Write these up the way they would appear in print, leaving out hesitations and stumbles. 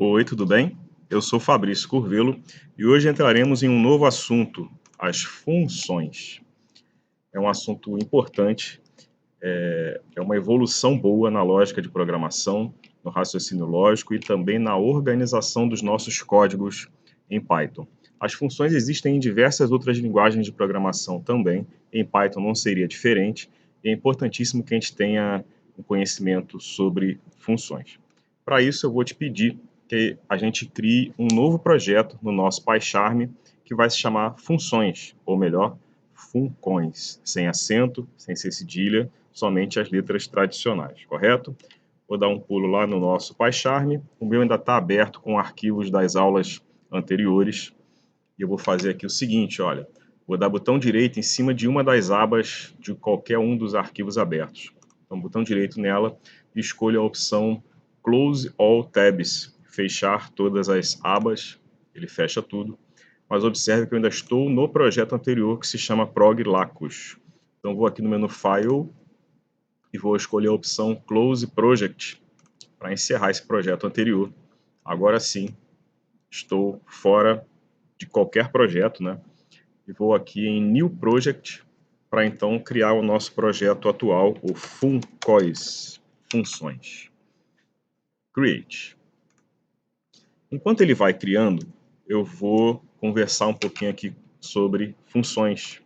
Oi, tudo bem? Eu sou Fabrício Curvelo e hoje entraremos em um novo assunto, as funções. É um assunto importante, é uma evolução boa na lógica de programação, no raciocínio lógico e também na organização dos nossos códigos em Python. As funções existem em diversas outras linguagens de programação também, em Python não seria diferente, e é importantíssimo que a gente tenha um conhecimento sobre funções. Para isso, eu vou te pedir que a gente crie um novo projeto no nosso PyCharm que vai se chamar funções, ou melhor, funcões, sem acento, sem ser cedilha, somente as letras tradicionais, correto? Vou dar um pulo lá no nosso PyCharm, o meu ainda está aberto com arquivos das aulas anteriores, e eu vou fazer aqui o seguinte, olha, vou dar botão direito em cima de uma das abas de qualquer um dos arquivos abertos. Então, botão direito nela e escolho a opção Close All Tabs, fechar todas as abas, ele fecha tudo, mas observe que eu ainda estou no projeto anterior que se chama ProgLacus. Então, vou aqui no menu File e vou escolher a opção Close Project para encerrar esse projeto anterior. Agora sim, estou fora de qualquer projeto, né? E vou aqui em New Project para então criar o nosso projeto atual, o Funcois, funções. Create. Enquanto ele vai criando, eu vou conversar um pouquinho aqui sobre funções,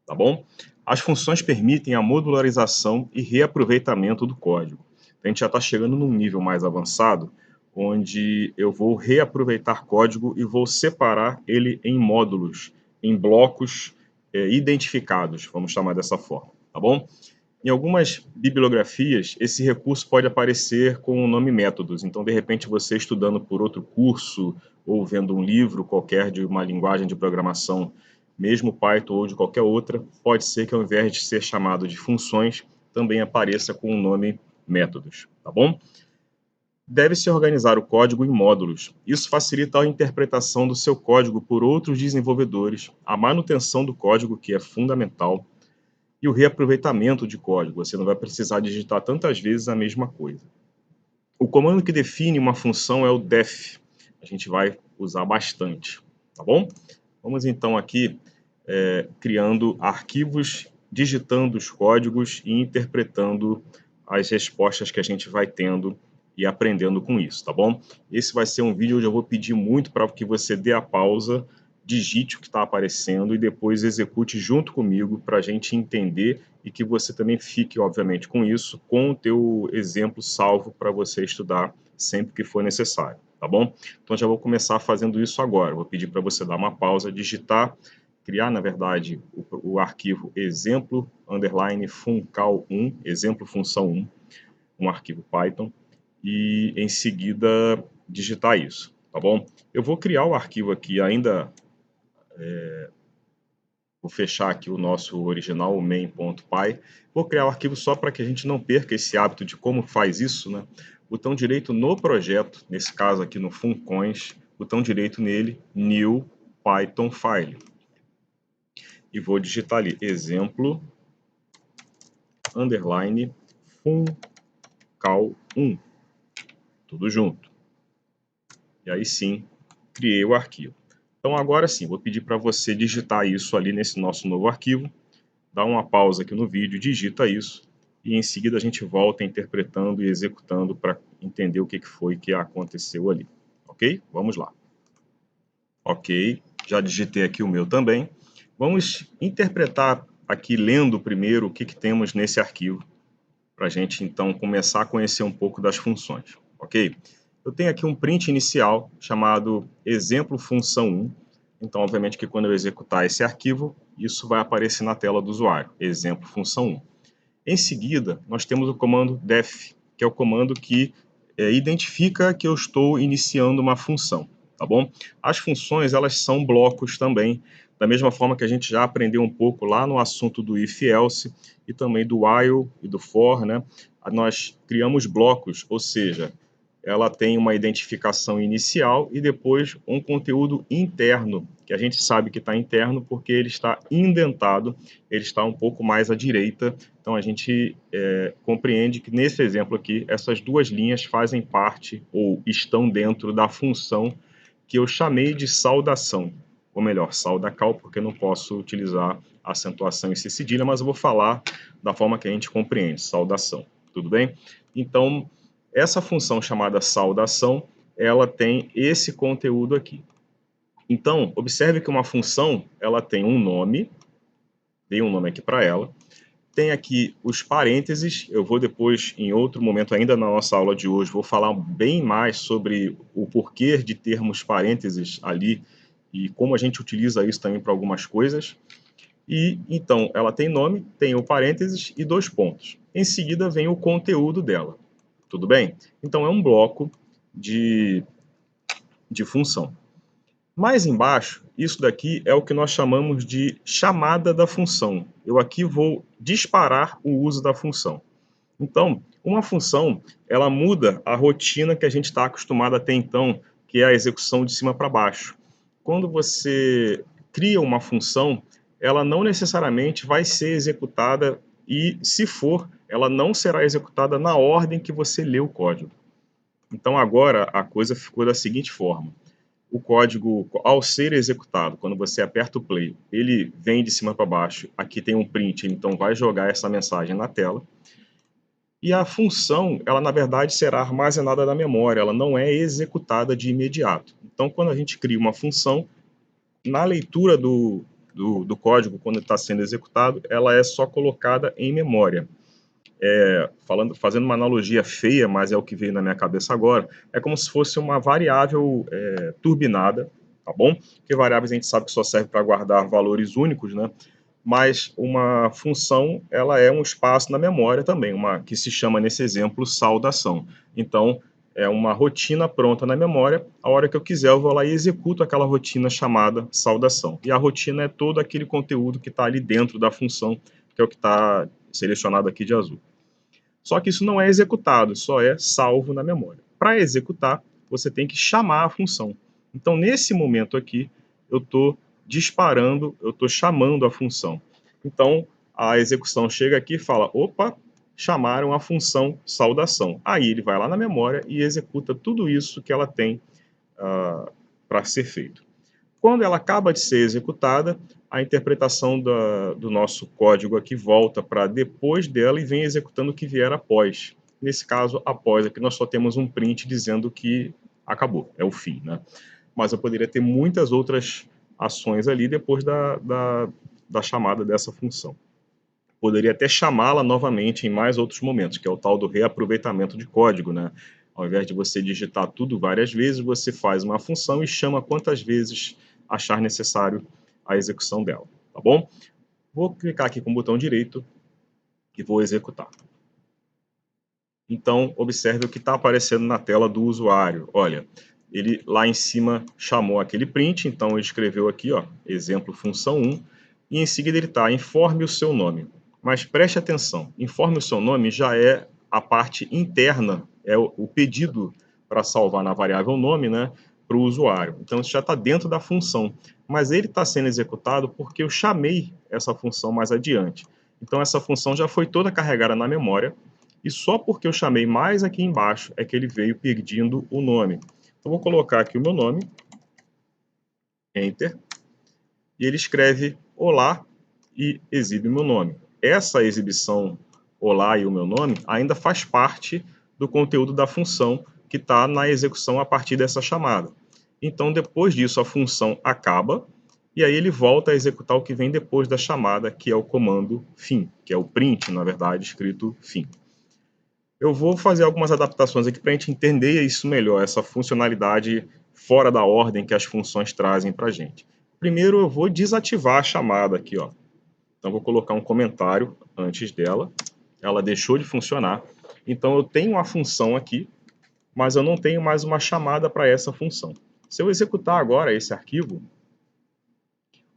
tá bom? As funções permitem a modularização e reaproveitamento do código. A gente já está chegando num nível mais avançado, onde eu vou reaproveitar código e vou separar ele em módulos, em blocos identificados, vamos chamar dessa forma, tá bom? Em algumas bibliografias, esse recurso pode aparecer com o nome métodos. Então, de repente, você estudando por outro curso ou vendo um livro qualquer de uma linguagem de programação, mesmo Python ou de qualquer outra, pode ser que ao invés de ser chamado de funções, também apareça com o nome métodos, tá bom? Deve-se organizar o código em módulos. Isso facilita a interpretação do seu código por outros desenvolvedores, a manutenção do código, que é fundamental, e o reaproveitamento de código. Você não vai precisar digitar tantas vezes a mesma coisa. O comando que define uma função é o def. A gente vai usar bastante, tá bom? Vamos então aqui criando arquivos, digitando os códigos e interpretando as respostas que a gente vai tendo e aprendendo com isso, tá bom? Esse vai ser um vídeo onde eu vou pedir muito para que você dê a pausa, digite o que está aparecendo e depois execute junto comigo para a gente entender e que você também fique, obviamente, com isso, com o teu exemplo salvo para você estudar sempre que for necessário, tá bom? Então já vou começar fazendo isso agora. Vou pedir para você dar uma pausa, digitar, criar, na verdade, o arquivo exemplo underline funcal1, exemplo função 1, um arquivo Python, e em seguida digitar isso, tá bom? Eu vou criar o arquivo aqui ainda, vou fechar aqui o nosso original, o main.py, vou criar o arquivo só para que a gente não perca esse hábito de como faz isso, né? Botão direito no projeto, nesse caso aqui no Funcões, botão direito nele, New Python File. E vou digitar ali, exemplo, underline, funcal1, tudo junto. E aí sim, criei o arquivo. Então agora sim, vou pedir para você digitar isso ali nesse nosso novo arquivo, dá uma pausa aqui no vídeo, digita isso, e em seguida a gente volta interpretando e executando para entender o que foi que aconteceu ali. Ok? Vamos lá. Ok, já digitei aqui o meu também. Vamos interpretar aqui, lendo primeiro, o que temos nesse arquivo, para a gente então começar a conhecer um pouco das funções. Ok? Eu tenho aqui um print inicial chamado exemplo função 1. Então, obviamente que quando eu executar esse arquivo, isso vai aparecer na tela do usuário, exemplo função 1. Em seguida, nós temos o comando def, que é o comando que identifica que eu estou iniciando uma função, tá bom? As funções, elas são blocos também, da mesma forma que a gente já aprendeu um pouco lá no assunto do if-else e também do while e do for, né? Nós criamos blocos, ou seja, ela tem uma identificação inicial e depois um conteúdo interno, que a gente sabe que está interno porque ele está indentado, ele está um pouco mais à direita. Então a gente compreende que nesse exemplo aqui, essas duas linhas fazem parte ou estão dentro da função que eu chamei de saudação, ou melhor, saudacal, porque eu não posso utilizar acentuação e cedilha, mas eu vou falar da forma que a gente compreende, saudação, tudo bem? Então, essa função chamada saudação, ela tem esse conteúdo aqui. Então, observe que uma função, ela tem um nome, dei um nome aqui para ela, tem aqui os parênteses, eu vou depois, em outro momento ainda na nossa aula de hoje, vou falar bem mais sobre o porquê de termos parênteses ali e como a gente utiliza isso também para algumas coisas. E então, ela tem nome, tem o parênteses e 2 pontos. Em seguida vem o conteúdo dela, tudo bem? Então é um bloco de função. Mais embaixo, isso daqui é o que nós chamamos de chamada da função. Eu aqui vou disparar o uso da função. Então, uma função, ela muda a rotina que a gente está acostumado até então, que é a execução de cima para baixo. Quando você cria uma função, ela não necessariamente vai ser executada e, se for, ela não será executada na ordem que você lê o código. Então, agora a coisa ficou da seguinte forma. O código, ao ser executado, quando você aperta o play, ele vem de cima para baixo, aqui tem um print, então vai jogar essa mensagem na tela. E a função, ela na verdade será armazenada na memória, ela não é executada de imediato. Então, quando a gente cria uma função, na leitura do código, quando está sendo executado, ela é só colocada em memória. Fazendo uma analogia feia, mas é o que veio na minha cabeça agora, é como se fosse uma variável turbinada, tá bom? Porque variáveis a gente sabe que só serve para guardar valores únicos, né? Mas uma função, ela é um espaço na memória também, que se chama, nesse exemplo, saudação. Então, é uma rotina pronta na memória, a hora que eu quiser eu vou lá e executo aquela rotina chamada saudação. E a rotina é todo aquele conteúdo que está ali dentro da função, que é o que está selecionado aqui de azul. Só que isso não é executado, só é salvo na memória. Para executar, você tem que chamar a função. Então, nesse momento aqui, eu estou disparando, eu estou chamando a função. Então, a execução chega aqui e fala, opa, chamaram a função saudação. Aí ele vai lá na memória e executa tudo isso que ela tem para ser feito. Quando ela acaba de ser executada, a interpretação do nosso código aqui volta para depois dela e vem executando o que vier após. Nesse caso, após aqui nós só temos um print dizendo que acabou, é o fim, né? Mas eu poderia ter muitas outras ações ali depois da chamada dessa função. Poderia até chamá-la novamente em mais outros momentos, que é o tal do reaproveitamento de código, né? Ao invés de você digitar tudo várias vezes, você faz uma função e chama quantas vezes achar necessário a execução dela, tá bom? Vou clicar aqui com o botão direito e vou executar. Então, observe o que está aparecendo na tela do usuário. Olha, ele lá em cima chamou aquele print, então ele escreveu aqui, ó, exemplo função 1, e em seguida ele está, informe o seu nome. Mas preste atenção, informe o seu nome já é a parte interna, é o pedido para salvar na variável nome, né, para o usuário. Então isso já está dentro da função, mas ele está sendo executado porque eu chamei essa função mais adiante. Então essa função já foi toda carregada na memória, e só porque eu chamei mais aqui embaixo é que ele veio pedindo o nome. Então vou colocar aqui o meu nome, Enter, e ele escreve olá e exibe o meu nome. Essa exibição olá e o meu nome ainda faz parte do conteúdo da função que está na execução a partir dessa chamada. Então depois disso a função acaba e aí ele volta a executar o que vem depois da chamada, que é o comando fim, que é o print, na verdade, escrito fim. Eu vou fazer algumas adaptações aqui para a gente entender isso melhor, essa funcionalidade fora da ordem que as funções trazem para a gente. Primeiro eu vou desativar a chamada aqui, ó. Então vou colocar um comentário antes dela. Ela deixou de funcionar. Então eu tenho uma função aqui, mas eu não tenho mais uma chamada para essa função. Se eu executar agora esse arquivo,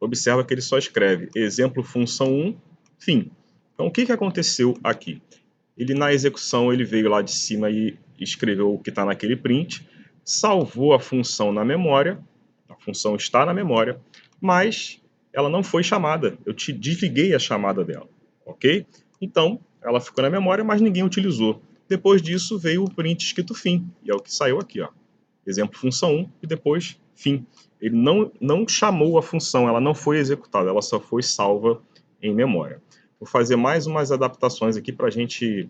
observa que ele só escreve exemplo função 1, fim. Então o que aconteceu aqui? Ele na execução ele veio lá de cima e escreveu o que está naquele print, salvou a função na memória, a função está na memória, mas ela não foi chamada, eu te desliguei a chamada dela, ok? Então, ela ficou na memória, mas ninguém utilizou. Depois disso veio o print escrito fim, e é o que saiu aqui, ó. Exemplo função 1 e depois fim. Ele não chamou a função, ela não foi executada, ela só foi salva em memória. Vou fazer mais umas adaptações aqui para a gente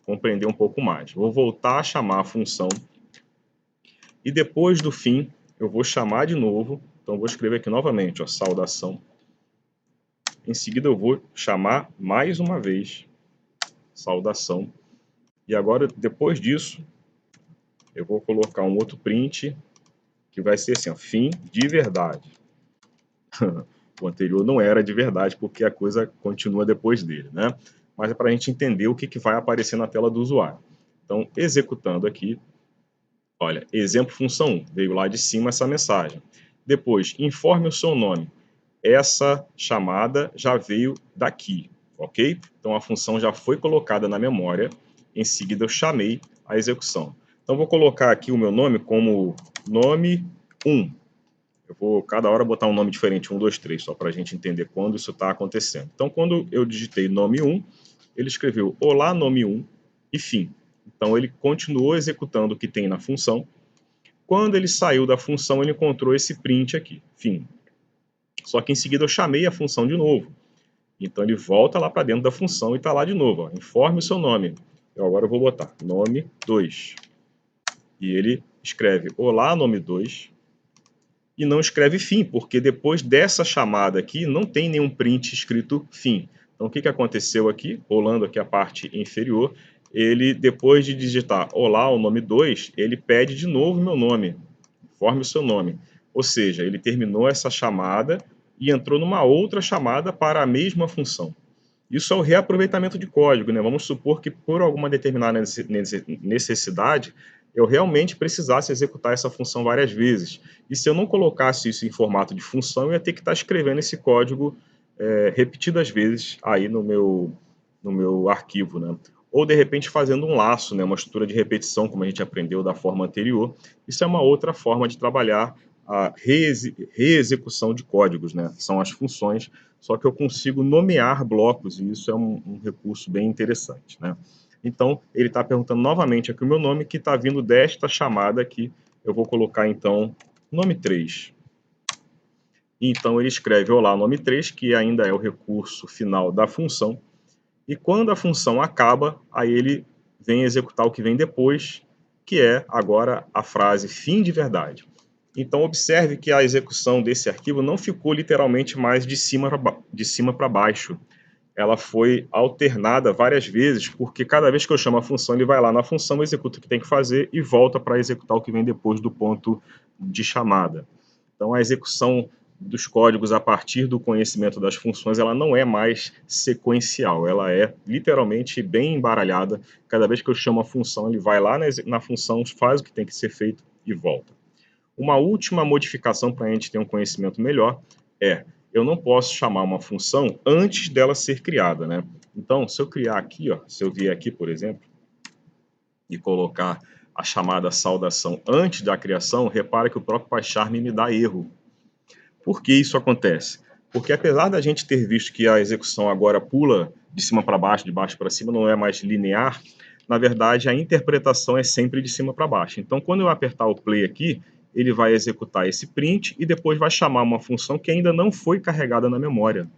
compreender um pouco mais. Vou voltar a chamar a função e depois do fim eu vou chamar de novo. Então vou escrever aqui novamente, ó, saudação. Em seguida eu vou chamar mais uma vez saudação. E agora depois disso eu vou colocar um outro print que vai ser assim, ó, fim de verdade. O anterior não era de verdade, porque a coisa continua depois dele, né? Mas é para a gente entender o que vai aparecer na tela do usuário. Então, executando aqui, olha, exemplo função 1, veio lá de cima essa mensagem. Depois, informe o seu nome. Essa chamada já veio daqui, ok? Então, a função já foi colocada na memória, em seguida eu chamei a execução. Então, vou colocar aqui o meu nome como nome 1. Eu vou cada hora botar um nome diferente, 1, 2, 3, só para a gente entender quando isso está acontecendo. Então, quando eu digitei nome 1, ele escreveu olá nome 1 e fim. Então, ele continuou executando o que tem na função. Quando ele saiu da função, ele encontrou esse print aqui, fim. Só que em seguida eu chamei a função de novo. Então, ele volta lá para dentro da função e está lá de novo. Ó, informe o seu nome. Eu agora vou botar nome 2. E ele escreve olá nome 2. E não escreve fim, porque depois dessa chamada aqui não tem nenhum print escrito fim. Então o que aconteceu aqui? Rolando aqui a parte inferior, ele depois de digitar olá, o nome 2, ele pede de novo meu nome, informe o seu nome. Ou seja, ele terminou essa chamada e entrou numa outra chamada para a mesma função. Isso é o reaproveitamento de código, né? Vamos supor que por alguma determinada necessidade eu realmente precisasse executar essa função várias vezes. E se eu não colocasse isso em formato de função, eu ia ter que estar escrevendo esse código repetidas vezes aí no meu arquivo, né? Ou, de repente, fazendo um laço, né? Uma estrutura de repetição, como a gente aprendeu da forma anterior. Isso é uma outra forma de trabalhar a reexecução de códigos, né? São as funções, só que eu consigo nomear blocos, e isso é um recurso bem interessante, né? Então, ele está perguntando novamente aqui o meu nome, que está vindo desta chamada aqui. Eu vou colocar, então, nome 3. Então, ele escreve olá, nome 3, que ainda é o recurso final da função. E quando a função acaba, aí ele vem executar o que vem depois, que é agora a frase fim de verdade. Então, observe que a execução desse arquivo não ficou literalmente mais de cima para baixo. Ela foi alternada várias vezes, porque cada vez que eu chamo a função, ele vai lá na função, executa o que tem que fazer e volta para executar o que vem depois do ponto de chamada. Então, a execução dos códigos a partir do conhecimento das funções, ela não é mais sequencial, ela é literalmente bem embaralhada. Cada vez que eu chamo a função, ele vai lá na função, faz o que tem que ser feito e volta. Uma última modificação para a gente ter um conhecimento melhor é, eu não posso chamar uma função antes dela ser criada, né? Então, se eu criar aqui, ó, se eu vier aqui, por exemplo, e colocar a chamada saudação antes da criação, repara que o próprio PyCharm me dá erro. Por que isso acontece? Porque apesar da gente ter visto que a execução agora pula de cima para baixo, de baixo para cima, não é mais linear, na verdade a interpretação é sempre de cima para baixo. Então, quando eu apertar o play aqui, ele vai executar esse print e depois vai chamar uma função que ainda não foi carregada na memória.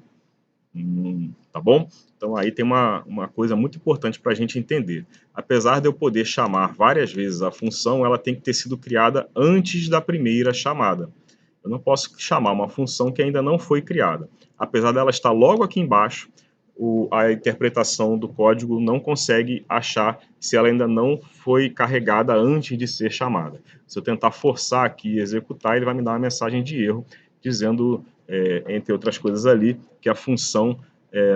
Tá bom? Então aí tem uma coisa muito importante para a gente entender. Apesar de eu poder chamar várias vezes a função, ela tem que ter sido criada antes da primeira chamada. Eu não posso chamar uma função que ainda não foi criada. Apesar dela estar logo aqui embaixo, a interpretação do código não consegue achar se ela ainda não foi carregada antes de ser chamada. Se eu tentar forçar aqui e executar, ele vai me dar uma mensagem de erro, dizendo, entre outras coisas ali, que a função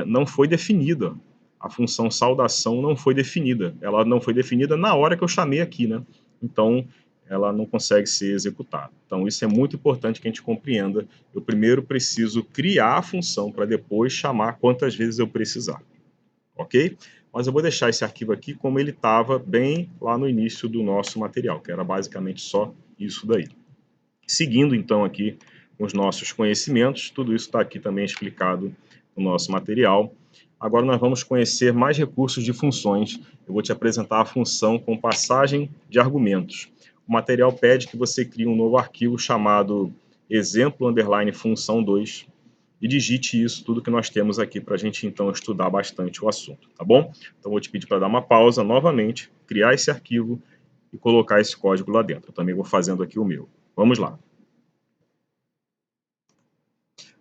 não foi definida. A função saudação não foi definida. Ela não foi definida na hora que eu chamei aqui, né? Então, ela não consegue ser executada. Então, isso é muito importante que a gente compreenda. Eu primeiro preciso criar a função para depois chamar quantas vezes eu precisar. Ok? mas eu vou deixar esse arquivo aqui como ele estava bem lá no início do nosso material, que era basicamente só isso daí. Seguindo então aqui os nossos conhecimentos, tudo isso está aqui também explicado no nosso material. Agora nós vamos conhecer mais recursos de funções. Eu vou te apresentar a função com passagem de argumentos. O material pede que você crie um novo arquivo chamado exemplo_função2 e digite isso, tudo que nós temos aqui para a gente então estudar bastante o assunto, tá bom? Então vou te pedir para dar uma pausa novamente, criar esse arquivo e colocar esse código lá dentro. Eu também vou fazendo aqui o meu. Vamos lá.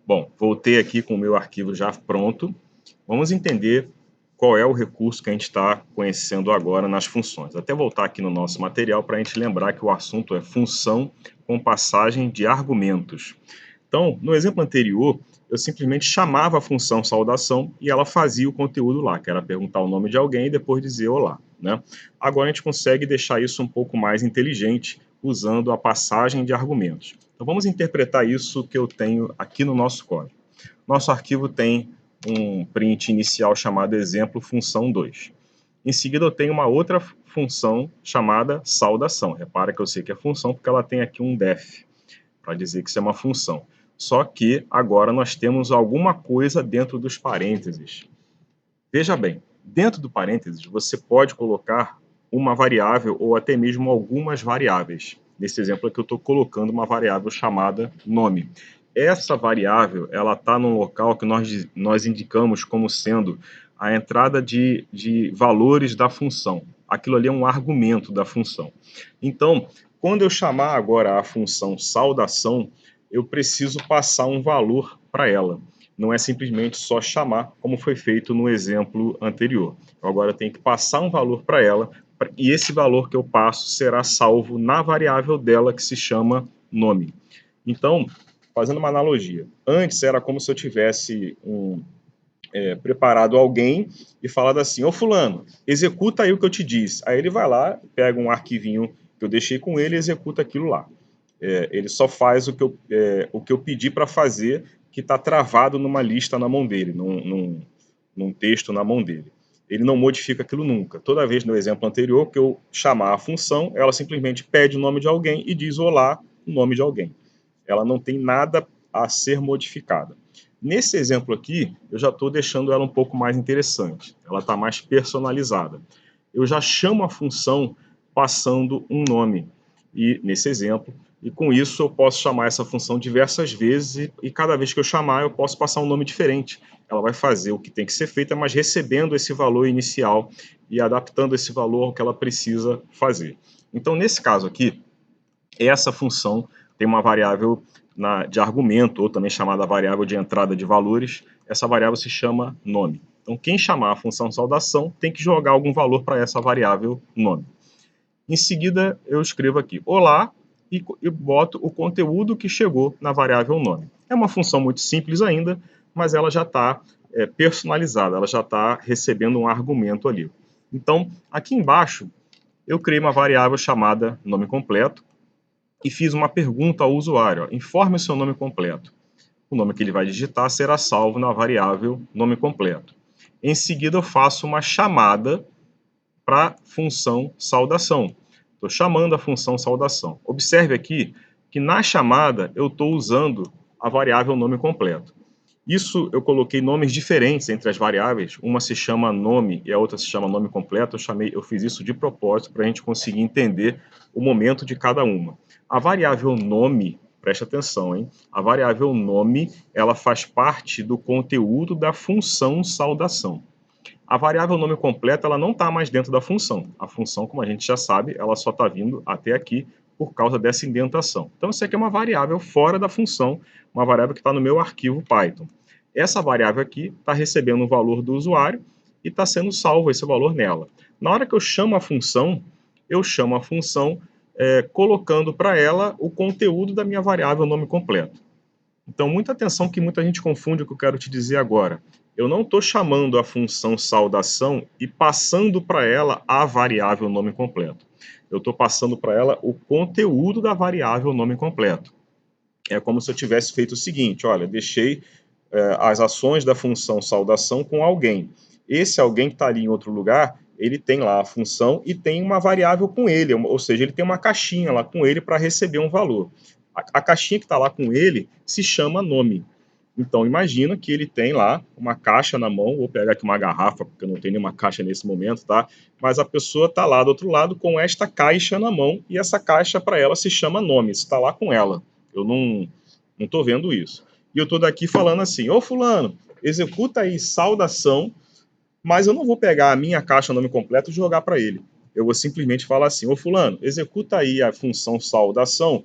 Bom, voltei aqui com o meu arquivo já pronto. Vamos entender qual é o recurso que a gente está conhecendo agora nas funções. Até voltar aqui no nosso material para a gente lembrar que o assunto é função com passagem de argumentos. Então, no exemplo anterior, eu simplesmente chamava a função saudação e ela fazia o conteúdo lá, que era perguntar o nome de alguém e depois dizer olá, né? Agora a gente consegue deixar isso um pouco mais inteligente usando a passagem de argumentos. Então vamos interpretar isso que eu tenho aqui no nosso código. Nosso arquivo tem um print inicial chamado exemplo função2. Em seguida eu tenho uma outra função chamada saudação. Repara que eu sei que é função porque ela tem aqui um def, para dizer que isso é uma função. Só que agora nós temos alguma coisa dentro dos parênteses. Veja bem, dentro do parênteses você pode colocar uma variável ou até mesmo algumas variáveis. Nesse exemplo aqui eu estou colocando uma variável chamada nome. Essa variável ela está num local que nós indicamos como sendo a entrada de valores da função. Aquilo ali é um argumento da função. Então, quando eu chamar agora a função saudação, eu preciso passar um valor para ela. Não é simplesmente só chamar, como foi feito no exemplo anterior. Eu agora tenho que passar um valor para ela, e esse valor que eu passo será salvo na variável dela que se chama nome. Então, fazendo uma analogia, antes era como se eu tivesse preparado alguém e falado assim, ô fulano, executa aí o que eu te disse. Aí ele vai lá, pega um arquivinho que eu deixei com ele e executa aquilo lá. Ele só faz o que eu pedi para fazer, que está travado numa lista na mão dele, num texto na mão dele. Ele não modifica aquilo nunca. Toda vez no exemplo anterior que eu chamar a função, ela simplesmente pede o nome de alguém e diz olá, o nome de alguém. Ela não tem nada a ser modificada. Nesse exemplo aqui, eu já estou deixando ela um pouco mais interessante. Ela está mais personalizada. Eu já chamo a função passando um nome. E nesse exemplo, e com isso eu posso chamar essa função diversas vezes e cada vez que eu chamar eu posso passar um nome diferente. Ela vai fazer o que tem que ser feito, mas recebendo esse valor inicial e adaptando esse valor ao que ela precisa fazer. Então, nesse caso aqui, essa função tem uma variável de argumento, ou também chamada variável de entrada de valores. Essa variável se chama nome. Então, quem chamar a função saudação tem que jogar algum valor para essa variável nome. Em seguida, eu escrevo aqui olá e boto o conteúdo que chegou na variável nome. É uma função muito simples ainda, mas ela já está personalizada, ela já está recebendo um argumento ali. Então, aqui embaixo, eu criei uma variável chamada nome completo e fiz uma pergunta ao usuário. Informe o seu nome completo. O nome que ele vai digitar será salvo na variável nome completo. Em seguida, eu faço uma chamada para a função saudação. Estou chamando a função saudação. Observe aqui que na chamada eu estou usando a variável nome completo. Isso eu coloquei nomes diferentes entre as variáveis. Uma se chama nome e a outra se chama nome completo. Eu fiz isso de propósito para a gente conseguir entender o momento de cada uma. A variável nome, preste atenção, hein? A variável nome, ela faz parte do conteúdo da função saudação. A variável nome completo, ela não está mais dentro da função. A função, como a gente já sabe, ela só está vindo até aqui por causa dessa indentação. Então, isso aqui é uma variável fora da função, uma variável que está no meu arquivo Python. Essa variável aqui está recebendo o valor do usuário e está sendo salvo esse valor nela. Na hora que eu chamo a função colocando para ela o conteúdo da minha variável nome completo. Então, muita atenção que muita gente confunde o que eu quero te dizer agora. Eu não estou chamando a função saudação e passando para ela a variável nome completo. Eu estou passando para ela o conteúdo da variável nome completo. É como se eu tivesse feito o seguinte, olha, deixei as ações da função saudação com alguém. esse alguém que está ali em outro lugar, ele tem lá a função e tem uma variável com ele, ou seja, ele tem uma caixinha lá com ele para receber um valor. A caixinha que está lá com ele se chama nome. Então, imagina que ele tem lá uma caixa na mão, vou pegar aqui uma garrafa, porque eu não tenho nenhuma caixa nesse momento, tá? Mas a pessoa está lá do outro lado com esta caixa na mão, e essa caixa para ela se chama nome, está lá com ela. Eu não estou vendo isso. E eu estou daqui falando assim, ô fulano, executa aí saudação, mas eu não vou pegar a minha caixa nome completo e jogar para ele. Eu vou simplesmente falar assim, ô fulano, executa aí a função saudação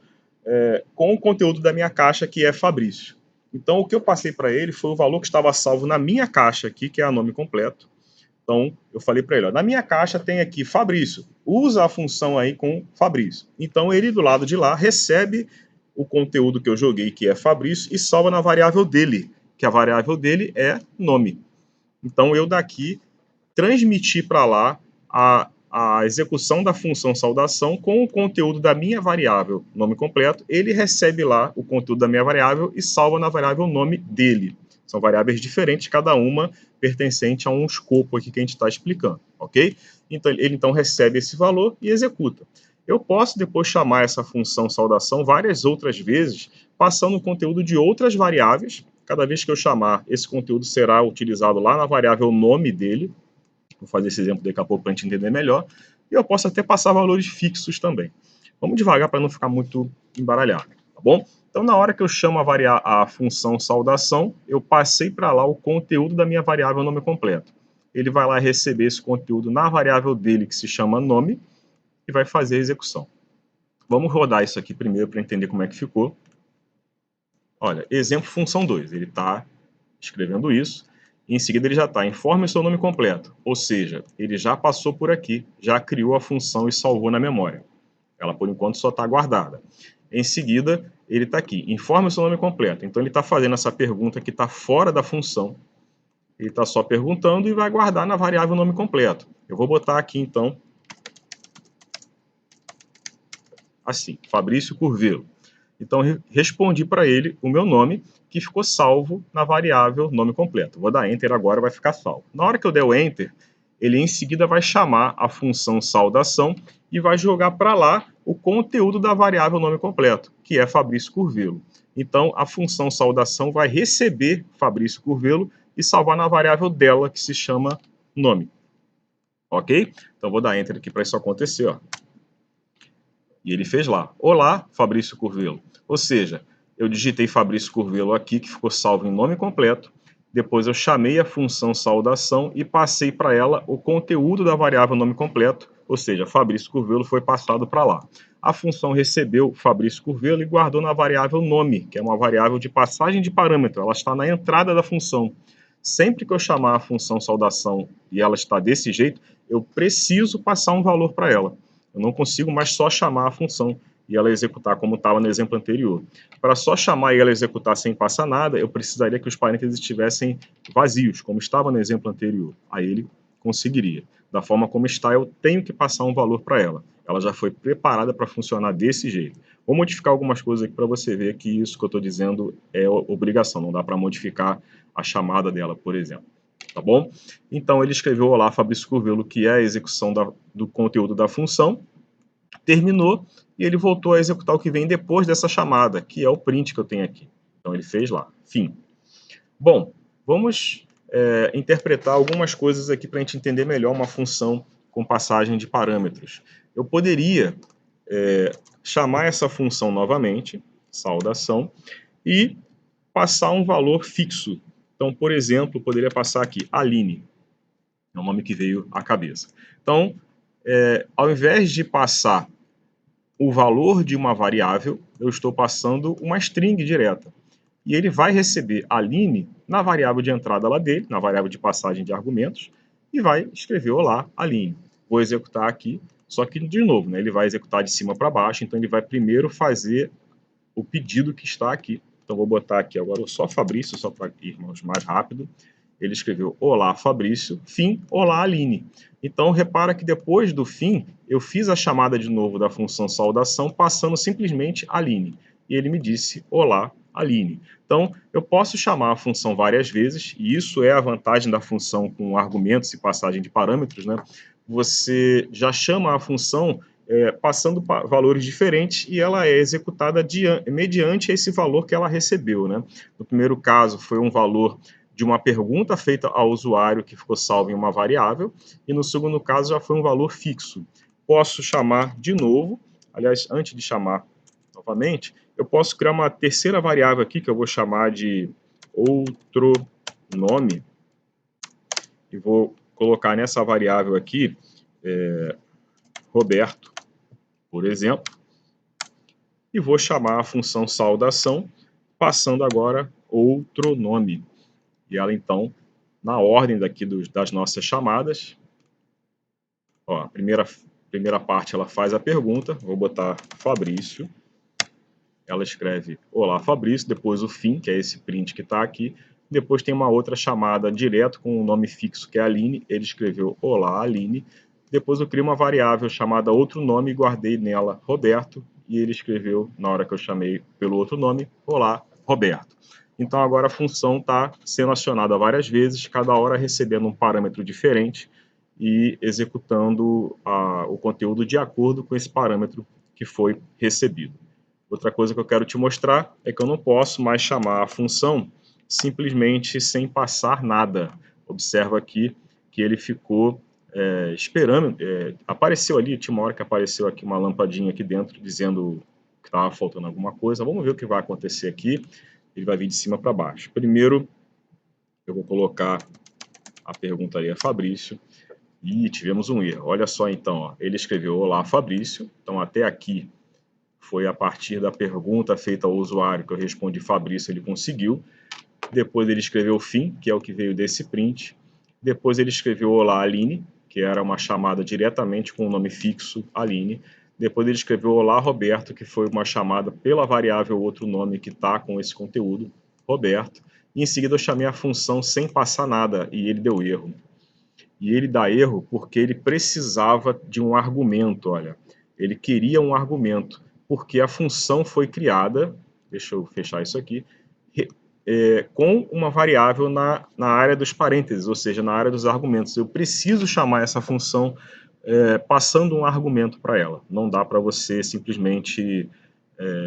com o conteúdo da minha caixa, que é Fabrício. Então, o que eu passei para ele foi o valor que estava salvo na minha caixa aqui, que é a nome completo. Então, eu falei para ele, ó, na minha caixa tem aqui Fabrício, usa a função aí com Fabrício. Então, ele do lado de lá recebe o conteúdo que eu joguei, que é Fabrício, e salva na variável dele, que a variável dele é nome. Então, eu daqui transmiti para lá a execução da função saudação com o conteúdo da minha variável nome completo, ele recebe lá o conteúdo da minha variável e salva na variável nome dele. São variáveis diferentes, cada uma pertencente a um escopo aqui que a gente está explicando, ok? Então, ele então recebe esse valor e executa. Eu posso depois chamar essa função saudação várias outras vezes, passando o conteúdo de outras variáveis. Cada vez que eu chamar, esse conteúdo será utilizado lá na variável nome dele. Vou fazer esse exemplo daqui a pouco para a gente entender melhor. E eu posso até passar valores fixos também. Vamos devagar para não ficar muito embaralhado, tá bom? Então, na hora que eu chamo a função saudação, eu passei para lá o conteúdo da minha variável nome completo. Ele vai lá receber esse conteúdo na variável dele, que se chama nome, e vai fazer a execução. Vamos rodar isso aqui primeiro para entender como é que ficou. Olha, exemplo função 2. Ele está escrevendo isso. Em seguida, ele já está, informe o seu nome completo. Ou seja, ele já passou por aqui, já criou a função e salvou na memória. Ela, por enquanto, só está guardada. Em seguida, ele está aqui, informe o seu nome completo. Então, ele está fazendo essa pergunta que está fora da função. Ele está só perguntando e vai guardar na variável nome completo. Eu vou botar aqui, então, assim, Fabrício Curvelo. Então, respondi para ele o meu nome, que ficou salvo na variável nome completo. Vou dar Enter agora, vai ficar salvo. Na hora que eu der o Enter, ele em seguida vai chamar a função saudação e vai jogar para lá o conteúdo da variável nome completo, que é Fabrício Curvelo. Então, a função saudação vai receber Fabrício Curvelo e salvar na variável dela, que se chama nome. Ok? Então, vou dar Enter aqui para isso acontecer, ó. E ele fez lá, olá, Fabrício Curvelo. Ou seja, eu digitei Fabrício Curvelo aqui, que ficou salvo em nome completo. Depois eu chamei a função saudação e passei para ela o conteúdo da variável nome completo, ou seja, Fabrício Curvelo foi passado para lá. A função recebeu Fabrício Curvelo e guardou na variável nome, que é uma variável de passagem de parâmetro. Ela está na entrada da função. Sempre que eu chamar a função saudação e ela está desse jeito, eu preciso passar um valor para ela. Eu não consigo mais só chamar a função e ela executar como estava no exemplo anterior. Para só chamar e ela executar sem passar nada, eu precisaria que os parênteses estivessem vazios, como estava no exemplo anterior. Aí ele conseguiria. Da forma como está, eu tenho que passar um valor para ela. Ela já foi preparada para funcionar desse jeito. Vou modificar algumas coisas aqui para você ver que isso que eu estou dizendo é obrigação, não dá para modificar a chamada dela, por exemplo. Tá bom? Então, ele escreveu olá, Fabrício Curvelo, que é a execução do conteúdo da função, terminou e ele voltou a executar o que vem depois dessa chamada, que é o print que eu tenho aqui. Então, ele fez lá, fim. Bom, vamos interpretar algumas coisas aqui para a gente entender melhor uma função com passagem de parâmetros. Eu poderia chamar essa função novamente, saudação, e passar um valor fixo. Então, por exemplo, poderia passar aqui, Aline. É o nome que veio à cabeça. Então, ao invés de passar o valor de uma variável, eu estou passando uma string direta. E ele vai receber Aline na variável de entrada lá dele, na variável de passagem de argumentos, e vai escrever olá, Aline. Vou executar aqui, só que, de novo, né, ele vai executar de cima para baixo, então ele vai primeiro fazer o pedido que está aqui. Então, vou botar aqui agora só Fabrício, só para irmos mais rápido. Ele escreveu olá, Fabrício, fim, olá, Aline. Então, repara que depois do fim, eu fiz a chamada de novo da função saudação, passando simplesmente Aline. E ele me disse olá, Aline. Então, eu posso chamar a função várias vezes, e isso é a vantagem da função com argumentos e passagem de parâmetros, né? Você já chama a função passando valores diferentes e ela é executada mediante esse valor que ela recebeu, né? No primeiro caso, foi um valor de uma pergunta feita ao usuário que ficou salvo em uma variável, e no segundo caso já foi um valor fixo. Posso chamar de novo, aliás, antes de chamar novamente, eu posso criar uma terceira variável aqui, que eu vou chamar de outro nome, e vou colocar nessa variável aqui, Roberto, por exemplo, e vou chamar a função saudação, passando agora outro nome. E ela, então, na ordem daqui das nossas chamadas, ó, a primeira parte ela faz a pergunta, vou botar Fabrício, ela escreve olá Fabrício, depois o fim, que é esse print que está aqui, depois tem uma outra chamada direto com o nome fixo, que é Aline, ele escreveu olá Aline, depois eu crio uma variável chamada outro nome e guardei nela Roberto, e ele escreveu, na hora que eu chamei pelo outro nome, olá Roberto. Então agora a função está sendo acionada várias vezes, cada hora recebendo um parâmetro diferente e executando o conteúdo de acordo com esse parâmetro que foi recebido. Outra coisa que eu quero te mostrar é que eu não posso mais chamar a função simplesmente sem passar nada. Observa aqui que ele ficou esperando, apareceu ali, tinha uma hora que apareceu aqui uma lampadinha aqui dentro dizendo que estava faltando alguma coisa. Vamos ver o que vai acontecer aqui. Ele vai vir de cima para baixo. Primeiro, eu vou colocar a pergunta ali a Fabrício. E tivemos um erro. Olha só então, ó, ele escreveu olá Fabrício. Então até aqui foi a partir da pergunta feita ao usuário que eu respondi Fabrício, ele conseguiu. Depois ele escreveu fim, que é o que veio desse print. Depois ele escreveu olá Aline, que era uma chamada diretamente com o nome fixo Aline. Depois ele escreveu olá Roberto, que foi uma chamada pela variável outro nome que está com esse conteúdo, Roberto. E em seguida eu chamei a função sem passar nada e ele deu erro. E ele dá erro porque ele precisava de um argumento, olha. Ele queria um argumento, porque a função foi criada, deixa eu fechar isso aqui, com uma variável na área dos parênteses, ou seja, na área dos argumentos. Eu preciso chamar essa função passando um argumento para ela. Não dá para você simplesmente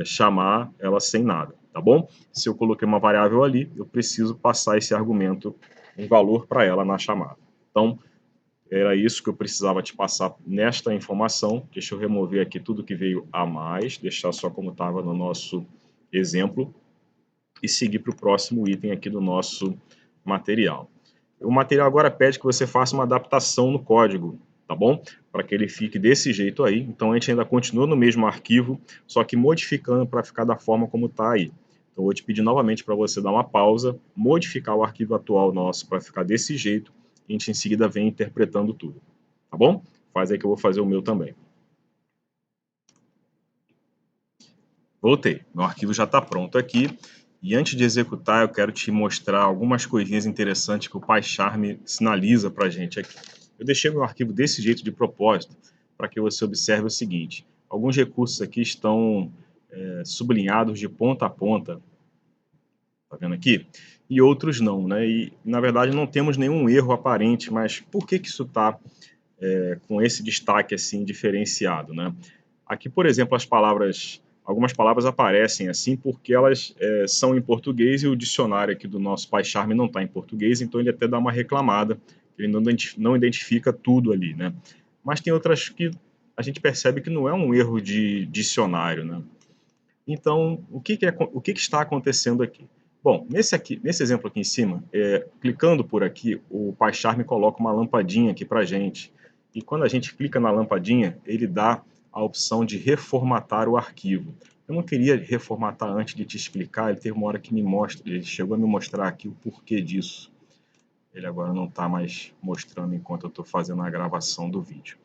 chamar ela sem nada, tá bom? Se eu coloquei uma variável ali, eu preciso passar esse argumento, um valor para ela na chamada. Então, era isso que eu precisava te passar nesta informação. Deixa eu remover aqui tudo que veio a mais, deixar só como estava no nosso exemplo e seguir para o próximo item aqui do nosso material. O material agora pede que você faça uma adaptação no código, tá bom? Para que ele fique desse jeito aí. Então a gente ainda continua no mesmo arquivo, só que modificando para ficar da forma como está aí. Então eu vou te pedir novamente para você dar uma pausa, modificar o arquivo atual nosso para ficar desse jeito, e a gente em seguida vem interpretando tudo, tá bom? Faz aí que eu vou fazer o meu também. Voltei, meu arquivo já está pronto aqui. E antes de executar, eu quero te mostrar algumas coisinhas interessantes que o PyCharm sinaliza para a gente aqui. Eu deixei meu arquivo desse jeito de propósito, para que você observe o seguinte. Alguns recursos aqui estão sublinhados de ponta a ponta, tá vendo aqui? E outros não, né? E, na verdade, não temos nenhum erro aparente, mas por que isso está com esse destaque assim diferenciado, né? Aqui, por exemplo, algumas palavras aparecem assim porque elas são em português e o dicionário aqui do nosso PyCharm não está em português, então ele até dá uma reclamada, ele não identifica tudo ali, né? Mas tem outras que a gente percebe que não é um erro de dicionário, né? Então, o que está acontecendo aqui? Bom, nesse exemplo aqui em cima, clicando por aqui, o PyCharm coloca uma lampadinha aqui para a gente. E quando a gente clica na lampadinha, ele dá a opção de reformatar o arquivo. Eu não queria reformatar antes de te explicar, ele teve uma hora que ele chegou a me mostrar aqui o porquê disso. Ele agora não está mais mostrando enquanto eu estou fazendo a gravação do vídeo.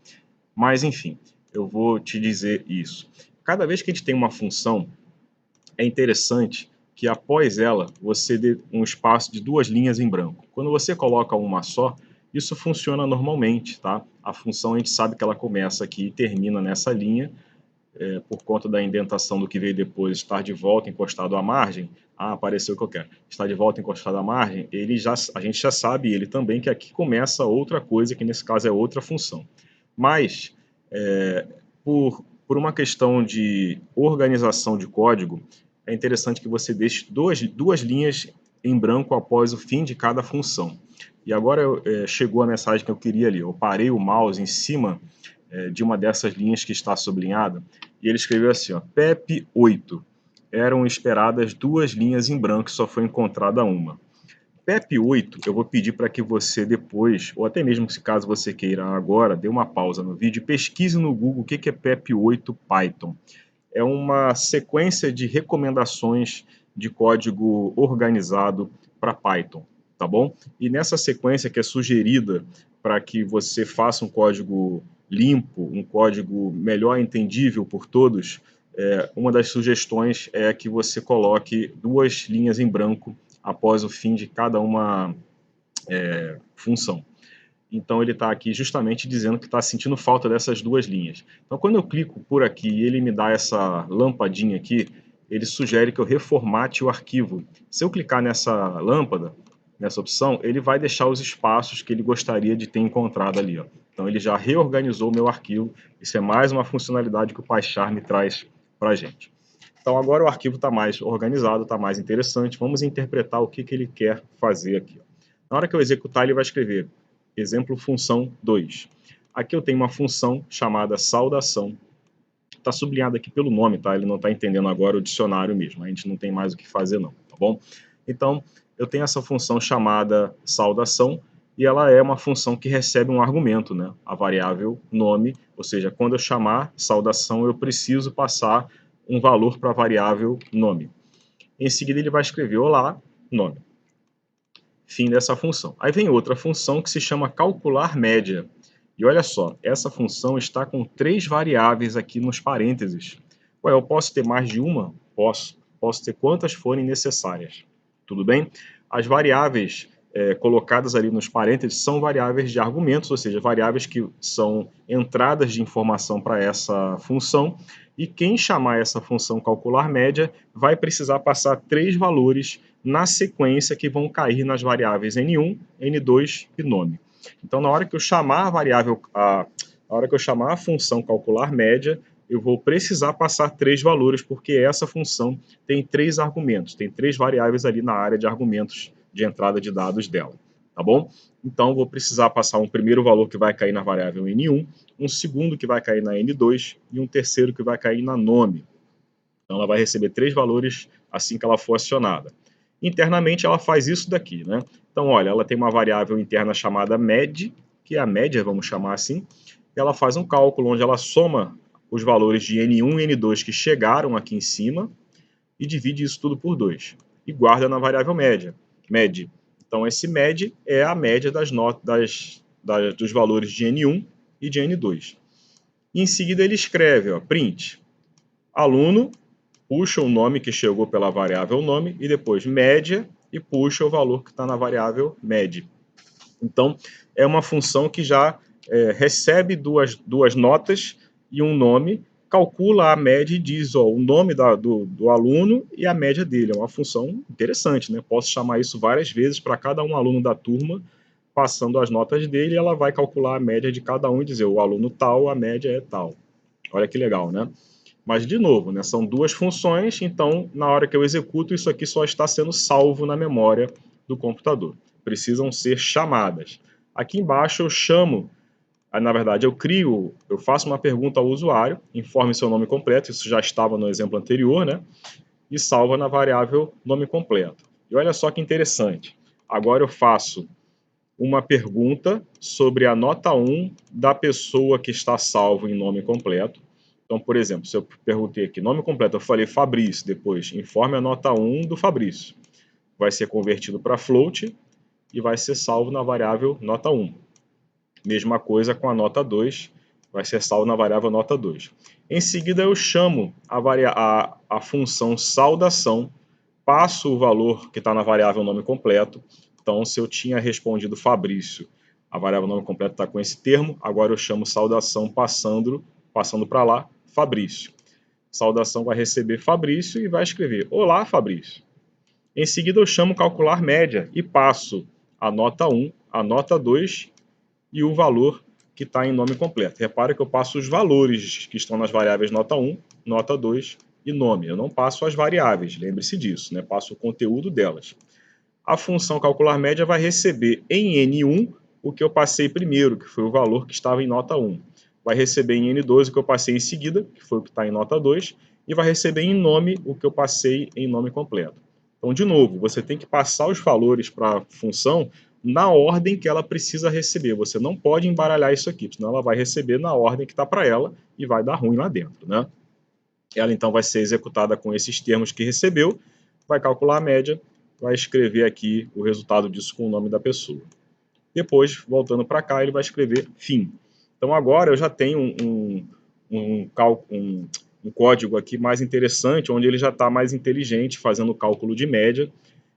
Mas, enfim, eu vou te dizer isso. Cada vez que a gente tem uma função, é interessante que após ela você dê um espaço de 2 linhas em branco. Quando você coloca uma só, isso funciona normalmente, tá? A função a gente sabe que ela começa aqui e termina nessa linha, por conta da indentação do que veio depois, estar de volta encostado à margem, apareceu o que eu quero, está de volta encostado à margem, a gente já sabe ele também que aqui começa outra coisa, que nesse caso é outra função. Mas, por uma questão de organização de código, é interessante que você deixe duas linhas em branco após o fim de cada função. E agora chegou a mensagem que eu queria ali. Eu parei o mouse em cima de uma dessas linhas que está sublinhada, e ele escreveu assim, ó, PEP 8. Eram esperadas duas linhas em branco e só foi encontrada uma. PEP 8, eu vou pedir para que você depois, ou até mesmo se caso você queira agora, dê uma pausa no vídeo e pesquise no Google o que é PEP 8 Python. É uma sequência de recomendações de código organizado para Python, tá bom? E nessa sequência que é sugerida para que você faça um código limpo, um código melhor entendível por todos, uma das sugestões é que você coloque duas linhas em branco após o fim de cada uma função. Então ele está aqui justamente dizendo que está sentindo falta dessas duas linhas. Então quando eu clico por aqui e ele me dá essa lampadinha aqui, ele sugere que eu reformate o arquivo. Se eu clicar nessa lâmpada, nessa opção, ele vai deixar os espaços que ele gostaria de ter encontrado ali. Ó. Então ele já reorganizou o meu arquivo. Isso é mais uma funcionalidade que o PyCharm traz para a gente. Então agora o arquivo está mais organizado, está mais interessante. Vamos interpretar o que ele quer fazer aqui. Na hora que eu executar, ele vai escrever exemplo função 2. Aqui eu tenho uma função chamada saudação. Está sublinhado aqui pelo nome, tá? Ele não está entendendo agora o dicionário mesmo. A gente não tem mais o que fazer não, tá bom? Então, eu tenho essa função chamada saudação e ela é uma função que recebe um argumento, né? A variável nome, ou seja, quando eu chamar saudação, eu preciso passar um valor para a variável nome. Em seguida, ele vai escrever olá, nome. Fim dessa função. Aí vem outra função que se chama calcular média. E olha só, essa função está com 3 variáveis aqui nos parênteses. Ué, eu posso ter mais de uma? Posso. Posso ter quantas forem necessárias. Tudo bem? As variáveis colocadas ali nos parênteses são variáveis de argumentos, ou seja, variáveis que são entradas de informação para essa função. E quem chamar essa função calcular média vai precisar passar 3 valores na sequência que vão cair nas variáveis N1, N2 e nome. Então, na hora que eu chamar a variável, na hora que eu chamar a função calcular média, eu vou precisar passar 3 valores, porque essa função tem 3 argumentos, tem 3 variáveis ali na área de argumentos de entrada de dados dela, tá bom? Então, vou precisar passar um primeiro valor que vai cair na variável N1, um segundo que vai cair na N2 e um terceiro que vai cair na nome. Então, ela vai receber 3 valores assim que ela for acionada. Internamente, ela faz isso daqui, né? Então, olha, ela tem uma variável interna chamada med, que é a média, vamos chamar assim. Ela faz um cálculo onde ela soma os valores de N1 e N2 que chegaram aqui em cima e divide isso tudo por 2. E guarda na variável média, med. Então, esse med é a média dos valores de N1 e de N2. E em seguida, ele escreve, ó, print, aluno, puxa o nome que chegou pela variável nome e depois média e puxa o valor que está na variável med. Então, é uma função que já recebe duas notas e um nome, calcula a média e diz o nome do aluno e a média dele. É uma função interessante, né? Posso chamar isso várias vezes para cada um aluno da turma, passando as notas dele, e ela vai calcular a média de cada um e dizer o aluno tal, a média é tal. Olha que legal, né? Mas, de novo, né, são duas funções, então, na hora que eu executo, isso aqui só está sendo salvo na memória do computador. Precisam ser chamadas. Aqui embaixo eu chamo, na verdade, eu faço uma pergunta ao usuário, informe seu nome completo, isso já estava no exemplo anterior, né? E salva na variável nome completo. E olha só que interessante. Agora eu faço uma pergunta sobre a nota 1 da pessoa que está salvo em nome completo. Então, por exemplo, se eu perguntei aqui, nome completo, eu falei Fabrício, depois, informe a nota 1 do Fabrício. Vai ser convertido para float e vai ser salvo na variável nota 1. Mesma coisa com a nota 2, vai ser salvo na variável nota 2. Em seguida, eu chamo a função saudação, passo o valor que está na variável nome completo. Então, se eu tinha respondido Fabrício, a variável nome completo está com esse termo, agora eu chamo saudação passando para lá, Fabrício. saudação vai receber Fabrício e vai escrever: Olá, Fabrício. Em seguida, eu chamo calcular média e passo a nota 1, a nota 2 e o valor que está em nome completo. Repara que eu passo os valores que estão nas variáveis nota 1, nota 2 e nome. Eu não passo as variáveis, lembre-se disso, né? Passo o conteúdo delas. A função calcular média vai receber em N1 o que eu passei primeiro, que foi o valor que estava em nota 1. Vai receber em N2 o que eu passei em seguida, que foi o que está em nota 2, e vai receber em nome o que eu passei em nome completo. Então, de novo, você tem que passar os valores para a função na ordem que ela precisa receber. Você não pode embaralhar isso aqui, senão ela vai receber na ordem que está para ela e vai dar ruim lá dentro, né? Ela então vai ser executada com esses termos que recebeu, vai calcular a média, vai escrever aqui o resultado disso com o nome da pessoa. Depois, voltando para cá, ele vai escrever fim. Então agora eu já tenho um código aqui mais interessante, onde ele já está mais inteligente, fazendo o cálculo de média.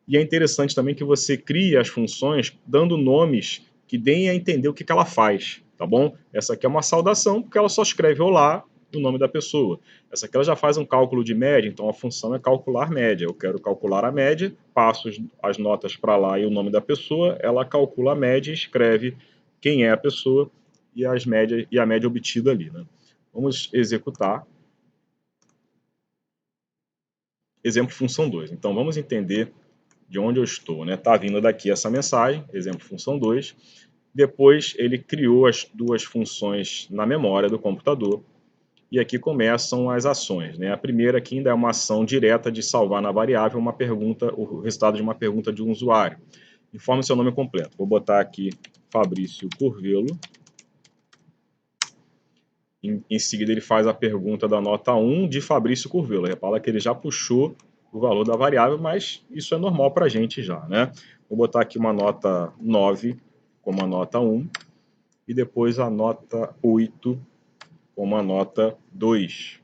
E é interessante também que você crie as funções dando nomes que deem a entender o que ela faz, tá bom? Essa aqui é uma saudação, porque ela só escreve olá, o nome da pessoa. Essa aqui ela já faz um cálculo de média, então a função é calcular média. Eu quero calcular a média, passo as notas para lá e o nome da pessoa, ela calcula a média e escreve quem é a pessoa e a média obtida ali, né? Vamos executar. Exemplo função 2. Então vamos entender de onde eu estou, né? Tá vindo daqui essa mensagem, exemplo função 2. Depois ele criou as duas funções na memória do computador. E aqui começam as ações, né? A primeira aqui ainda é uma ação direta de salvar na variável uma pergunta, o resultado de uma pergunta de um usuário. Informe seu nome completo. Vou botar aqui Fabrício Curvelo. Em seguida ele faz a pergunta da nota 1 de Fabrício Curvelo. Repara que ele já puxou o valor da variável, mas isso é normal para a gente já, né? Vou botar aqui uma nota 9 como a nota 1 e depois a nota 8 como a nota 2.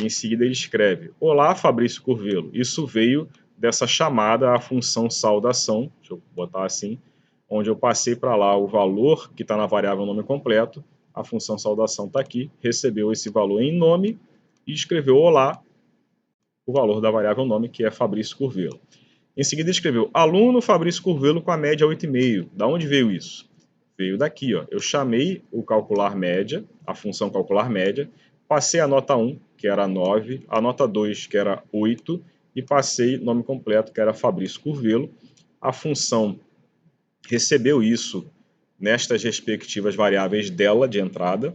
E em seguida ele escreve: Olá, Fabrício Curvelo. Isso veio dessa chamada à função saudação, deixa eu botar assim, onde eu passei para lá o valor que está na variável nome completo, a função saudação está aqui, recebeu esse valor em nome e escreveu olá, o valor da variável nome, que é Fabrício Curvelo. Em seguida escreveu aluno Fabrício Curvelo com a média 8,5. Da onde veio isso? Veio daqui, ó. Eu chamei o calcular média, a função calcular média, passei a nota 1, que era 9, a nota 2, que era 8, e passei nome completo, que era Fabrício Curvelo. A função recebeu isso nestas respectivas variáveis dela de entrada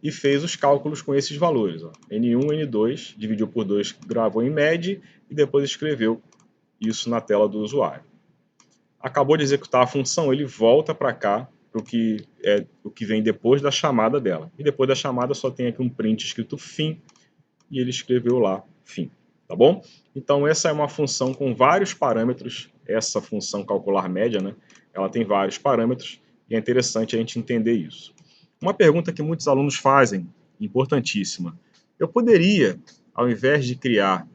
e fez os cálculos com esses valores. Ó. N1, N2, dividiu por 2, gravou em média e depois escreveu isso na tela do usuário. Acabou de executar a função, ele volta para cá, para o que vem depois da chamada dela. E depois da chamada só tem aqui um print escrito fim, e ele escreveu lá fim, tá bom? Então essa é uma função com vários parâmetros, essa função calcular média, né? Ela tem vários parâmetros, e é interessante a gente entender isso. Uma pergunta que muitos alunos fazem, importantíssima: eu poderia, ao invés de criar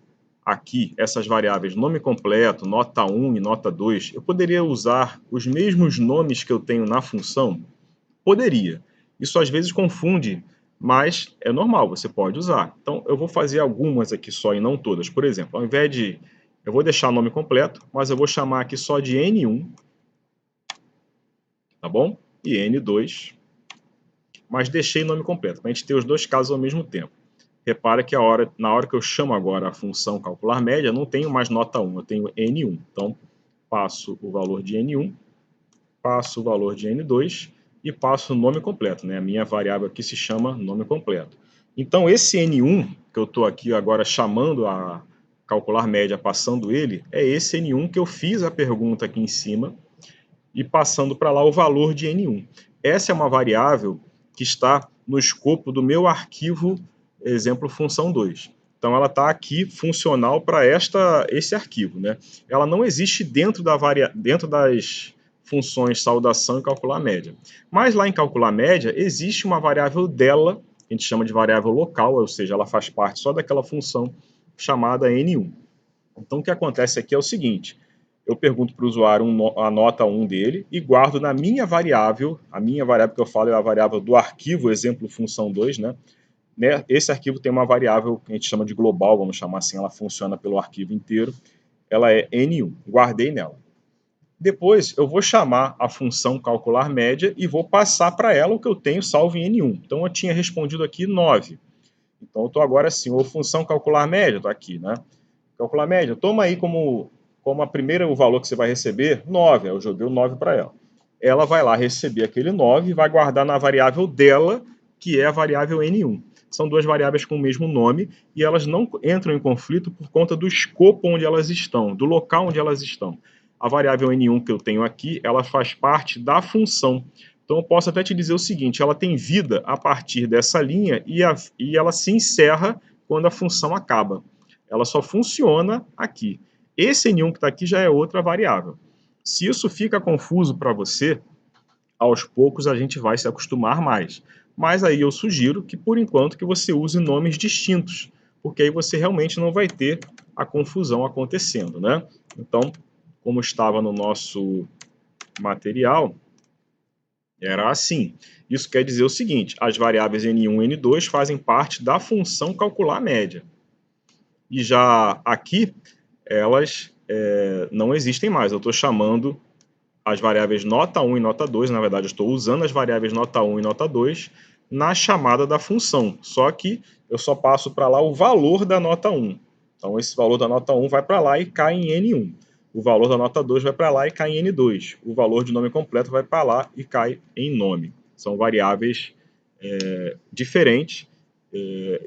aqui essas variáveis nome completo, nota 1 e nota 2, eu poderia usar os mesmos nomes que eu tenho na função? Poderia. Isso às vezes confunde, mas é normal, você pode usar. Então eu vou fazer algumas aqui só e não todas. Por exemplo, ao invés de... eu vou deixar o nome completo, mas eu vou chamar aqui só de N1, tá bom? E N2, mas deixei nome completo, para a gente ter os dois casos ao mesmo tempo. Repara que na hora que eu chamo agora a função calcular média, não tenho mais nota 1, eu tenho N1. Então, passo o valor de N1, passo o valor de N2 e passo o nome completo, né? A minha variável aqui se chama nome completo. Então, esse N1, que eu estou aqui agora chamando a calcular média, passando ele, é esse N1 que eu fiz a pergunta aqui em cima e passando para lá o valor de N1. Essa é uma variável que está no escopo do meu arquivo exemplo função 2. Então ela está aqui funcional para esse arquivo, né? Ela não existe dentro das funções saudação e calcular média. Mas lá em calcular média existe uma variável dela, que a gente chama de variável local, ou seja, ela faz parte só daquela função chamada N1. Então o que acontece aqui é o seguinte: eu pergunto para o usuário a nota 1 dele e guardo na minha variável, a minha variável que eu falo é a variável do arquivo exemplo função 2, né? né? Esse arquivo tem uma variável que a gente chama de global, vamos chamar assim, ela funciona pelo arquivo inteiro. Ela é N1, guardei nela. Depois eu vou chamar a função calcular média e vou passar para ela o que eu tenho salvo em N1. Então eu tinha respondido aqui 9. Então eu estou agora assim, ou função calcular média, está aqui, né? Calcular média, toma aí como a primeira o valor que você vai receber, 9. Eu joguei o 9 para ela. Ela vai lá receber aquele 9 e vai guardar na variável dela, que é a variável N1. São duas variáveis com o mesmo nome e elas não entram em conflito por conta do escopo onde elas estão, do local onde elas estão. A variável N1 que eu tenho aqui, ela faz parte da função. Então eu posso até te dizer o seguinte, ela tem vida a partir dessa linha e ela se encerra quando a função acaba. Ela só funciona aqui. Esse N1 que está aqui já é outra variável. Se isso fica confuso para você, aos poucos a gente vai se acostumar mais. Mas aí eu sugiro que, por enquanto, que você use nomes distintos, porque aí você realmente não vai ter a confusão acontecendo, né? Então, como estava no nosso material, era assim. Isso quer dizer o seguinte, as variáveis N1 e N2 fazem parte da função calcular média. E já aqui, elas não existem mais. Eu estou chamando as variáveis nota 1 e nota 2, na verdade eu estou usando as variáveis nota 1 e nota 2 na chamada da função, só que eu só passo para lá o valor da nota 1. Então esse valor da nota 1 vai para lá e cai em N1. O valor da nota 2 vai para lá e cai em N2. O valor de nome completo vai para lá e cai em nome. São variáveis diferentes,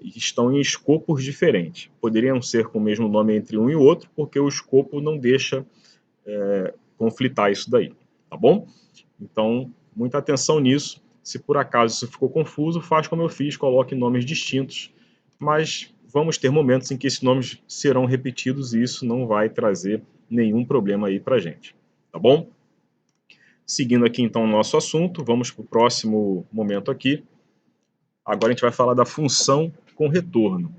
estão em escopos diferentes. Poderiam ser com o mesmo nome entre um e outro, porque o escopo não deixa conflitar isso daí, tá bom? Então, muita atenção nisso. Se por acaso isso ficou confuso, faz como eu fiz, coloque nomes distintos, mas vamos ter momentos em que esses nomes serão repetidos e isso não vai trazer nenhum problema aí pra gente, tá bom? Seguindo aqui então o nosso assunto, vamos para o próximo momento aqui. Agora a gente vai falar da função com retorno.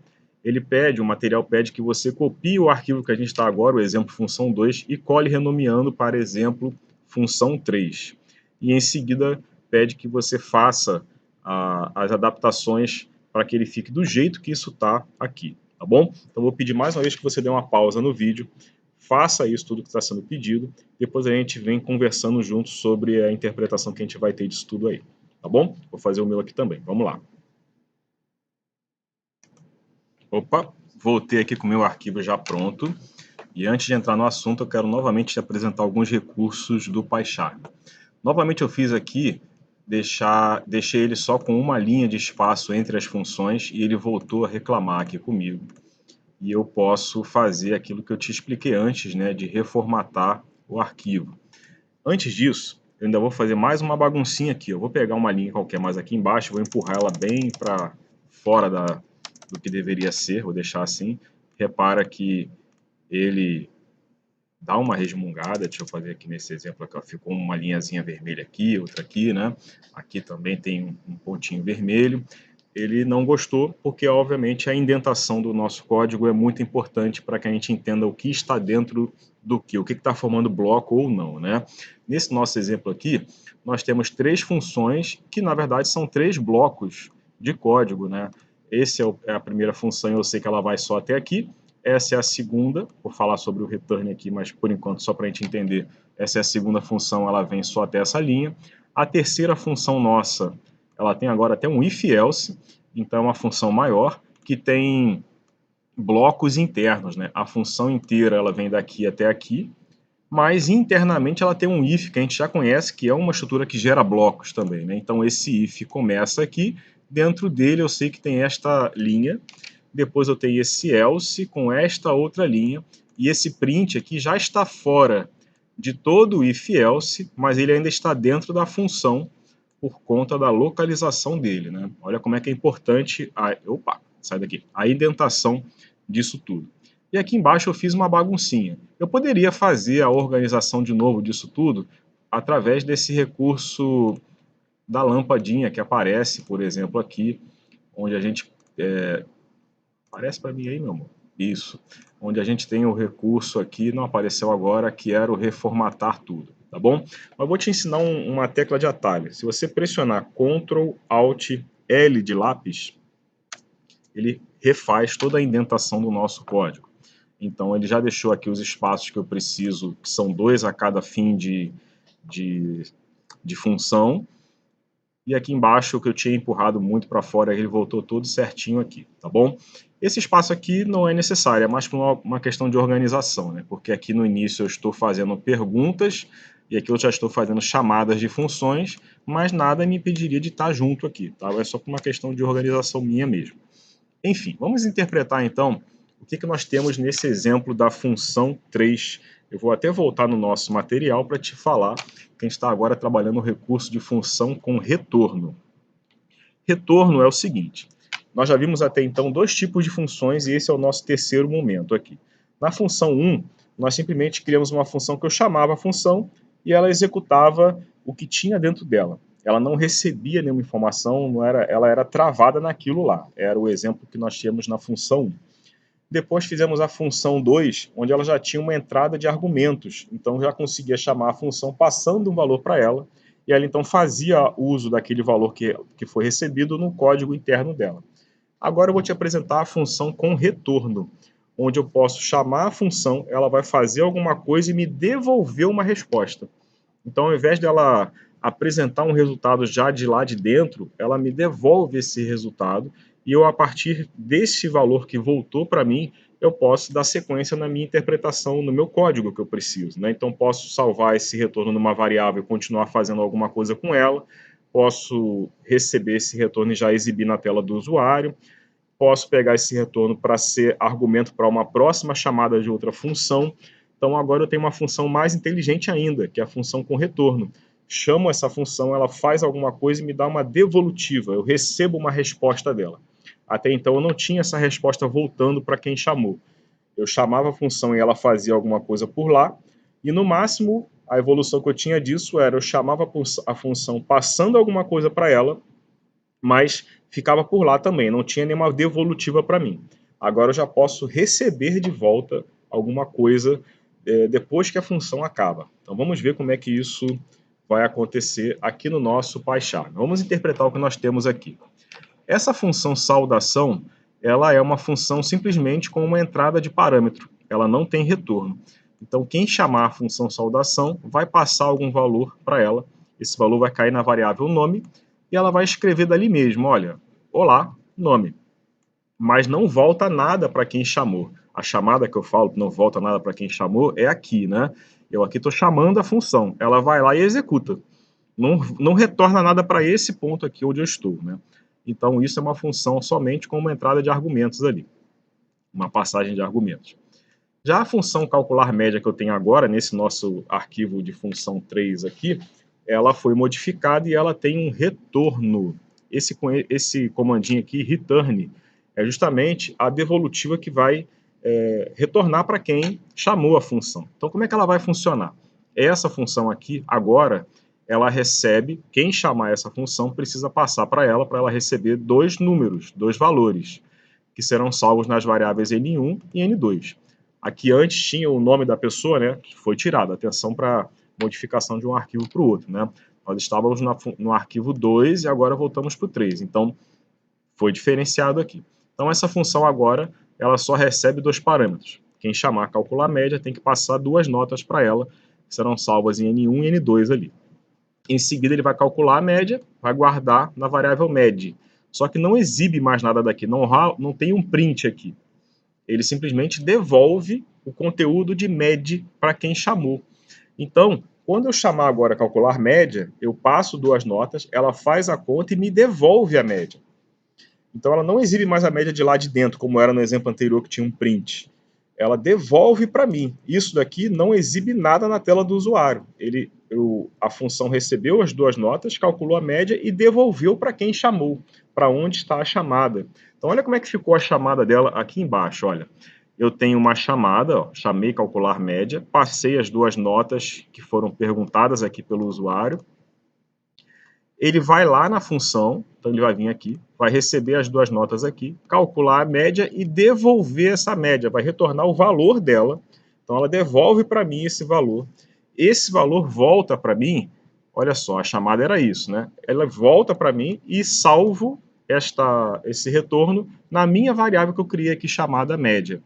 O material pede que você copie o arquivo que a gente está agora, o exemplo função 2, e cole renomeando para exemplo função 3. E em seguida pede que você faça as adaptações para que ele fique do jeito que isso está aqui, tá bom? Então vou pedir mais uma vez que você dê uma pausa no vídeo, faça isso tudo que está sendo pedido, depois a gente vem conversando juntos sobre a interpretação que a gente vai ter disso tudo aí, tá bom? Vou fazer o meu aqui também, vamos lá. Opa, voltei aqui com o meu arquivo já pronto. E antes de entrar no assunto, eu quero novamente te apresentar alguns recursos do PyCharm. Novamente eu fiz aqui, deixei ele só com uma linha de espaço entre as funções e ele voltou a reclamar aqui comigo. E eu posso fazer aquilo que eu te expliquei antes, né, de reformatar o arquivo. Antes disso, eu ainda vou fazer mais uma baguncinha aqui. Eu vou pegar uma linha qualquer mais aqui embaixo, vou empurrar ela bem para fora do que deveria ser, vou deixar assim. Repara que ele dá uma resmungada, deixa eu fazer aqui nesse exemplo aqui, ó, ficou uma linhazinha vermelha aqui, outra aqui, né? Aqui também tem um pontinho vermelho. Ele não gostou porque, obviamente, a indentação do nosso código é muito importante para que a gente entenda o que está dentro do que, o que está formando bloco ou não, né? Nesse nosso exemplo aqui, nós temos três funções que, na verdade, são três blocos de código, né? Esse é a primeira função, eu sei que ela vai só até aqui. Essa é a segunda, vou falar sobre o return aqui, mas por enquanto só para a gente entender, essa é a segunda função, ela vem só até essa linha. A terceira função nossa, ela tem agora até um if-else, então é uma função maior, que tem blocos internos, né? A função inteira ela vem daqui até aqui, mas internamente ela tem um if que a gente já conhece, que é uma estrutura que gera blocos também, né? Então esse if começa aqui, dentro dele eu sei que tem esta linha, depois eu tenho esse else com esta outra linha, e esse print aqui já está fora de todo o if-else, mas ele ainda está dentro da função por conta da localização dele, né? Olha como é que é importante sai daqui, a indentação disso tudo. E aqui embaixo eu fiz uma baguncinha. Eu poderia fazer a organização de novo disso tudo através desse recurso da lampadinha que aparece, por exemplo, aqui, onde a gente aparece para mim aí, meu amor? Isso. Onde a gente tem o recurso aqui, não apareceu agora, que era o reformatar tudo, tá bom? Mas vou te ensinar uma tecla de atalho. Se você pressionar Ctrl, Alt, L de lápis, ele refaz toda a indentação do nosso código. Então, ele já deixou aqui os espaços que eu preciso, que são 2 a cada fim de função. E aqui embaixo, o que eu tinha empurrado muito para fora, ele voltou tudo certinho aqui, tá bom? Esse espaço aqui não é necessário, é mais para uma questão de organização, né? Porque aqui no início eu estou fazendo perguntas e aqui eu já estou fazendo chamadas de funções, mas nada me impediria de estar junto aqui, tá? É só por uma questão de organização minha mesmo. Enfim, vamos interpretar então o que nós temos nesse exemplo da função 3. Eu vou até voltar no nosso material para te falar que a gente está agora trabalhando o recurso de função com retorno. Retorno é o seguinte, nós já vimos até então 2 tipos de funções e esse é o nosso terceiro momento aqui. Na função 1, nós simplesmente criamos uma função que eu chamava a função e ela executava o que tinha dentro dela. Ela não recebia nenhuma informação, ela era travada naquilo lá. Era o exemplo que nós tínhamos na função 1. Depois fizemos a função 2, onde ela já tinha uma entrada de argumentos. Então já conseguia chamar a função passando um valor para ela, e ela então fazia uso daquele valor que foi recebido no código interno dela. Agora eu vou te apresentar a função com retorno, onde eu posso chamar a função, ela vai fazer alguma coisa e me devolver uma resposta. Então, ao invés dela apresentar um resultado já de lá de dentro, ela me devolve esse resultado e eu, a partir desse valor que voltou para mim, eu posso dar sequência na minha interpretação, no meu código que eu preciso, né? Então, posso salvar esse retorno numa variável e continuar fazendo alguma coisa com ela, posso receber esse retorno e já exibir na tela do usuário, posso pegar esse retorno para ser argumento para uma próxima chamada de outra função. Então, agora eu tenho uma função mais inteligente ainda, que é a função com retorno. Chamo essa função, ela faz alguma coisa e me dá uma devolutiva, eu recebo uma resposta dela. Até então eu não tinha essa resposta voltando para quem chamou. Eu chamava a função e ela fazia alguma coisa por lá, e no máximo a evolução que eu tinha disso era eu chamava a função passando alguma coisa para ela, mas ficava por lá também, não tinha nenhuma devolutiva para mim. Agora eu já posso receber de volta alguma coisa depois que a função acaba. Então vamos ver como é que isso vai acontecer aqui no nosso PyCharm. Vamos interpretar o que nós temos aqui. Essa função saudação, ela é uma função simplesmente com uma entrada de parâmetro, ela não tem retorno. Então quem chamar a função saudação vai passar algum valor para ela, esse valor vai cair na variável nome, e ela vai escrever dali mesmo, olha, olá, nome. Mas não volta nada para quem chamou. A chamada que eu falo que não volta nada para quem chamou é aqui, né? Eu aqui estou chamando a função, ela vai lá e executa. Não retorna nada para esse ponto aqui onde eu estou, né? Então isso é uma função somente com uma entrada de argumentos ali, uma passagem de argumentos. Já a função calcular média que eu tenho agora, nesse nosso arquivo de função 3 aqui, ela foi modificada e ela tem um retorno. Esse comandinho aqui, return, é justamente a devolutiva que vai retornar para quem chamou a função. Então, como é que ela vai funcionar? Essa função aqui, agora, ela recebe, quem chamar essa função precisa passar para ela receber 2 números, 2 valores, que serão salvos nas variáveis N1 e N2. Aqui antes tinha o nome da pessoa, né, que foi tirado. Atenção para modificação de um arquivo para o outro, né? Nós estávamos no arquivo 2 e agora voltamos para o 3. Então, foi diferenciado aqui. Então, essa função agora, ela só recebe 2 parâmetros. Quem chamar calcular média tem que passar 2 notas para ela, que serão salvas em N1 e N2 ali. Em seguida, ele vai calcular a média, vai guardar na variável med. Só que não exibe mais nada daqui, não tem um print aqui. Ele simplesmente devolve o conteúdo de med para quem chamou. Então, quando eu chamar agora calcular média, eu passo 2 notas, ela faz a conta e me devolve a média. Então ela não exibe mais a média de lá de dentro, como era no exemplo anterior que tinha um print. Ela devolve para mim. Isso daqui não exibe nada na tela do usuário. A função recebeu as 2 notas, calculou a média e devolveu para quem chamou, para onde está a chamada. Então olha como é que ficou a chamada dela aqui embaixo, olha. Eu tenho uma chamada, ó, chamei calcular média, passei as 2 notas que foram perguntadas aqui pelo usuário. Ele vai lá na função, então ele vai vir aqui, vai receber as 2 notas aqui, calcular a média e devolver essa média, vai retornar o valor dela. Então ela devolve para mim esse valor. Esse valor volta para mim, olha só, a chamada era isso, né? Ela volta para mim e salvo esse retorno na minha variável que eu criei aqui chamada média.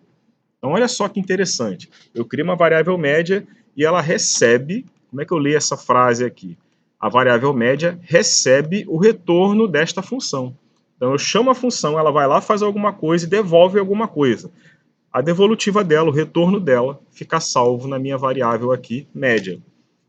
Então olha só que interessante, eu criei uma variável média e ela recebe, como é que eu leio essa frase aqui? A variável média recebe o retorno desta função. Então eu chamo a função, ela vai lá, faz alguma coisa e devolve alguma coisa. A devolutiva dela, o retorno dela, fica salvo na minha variável aqui, média.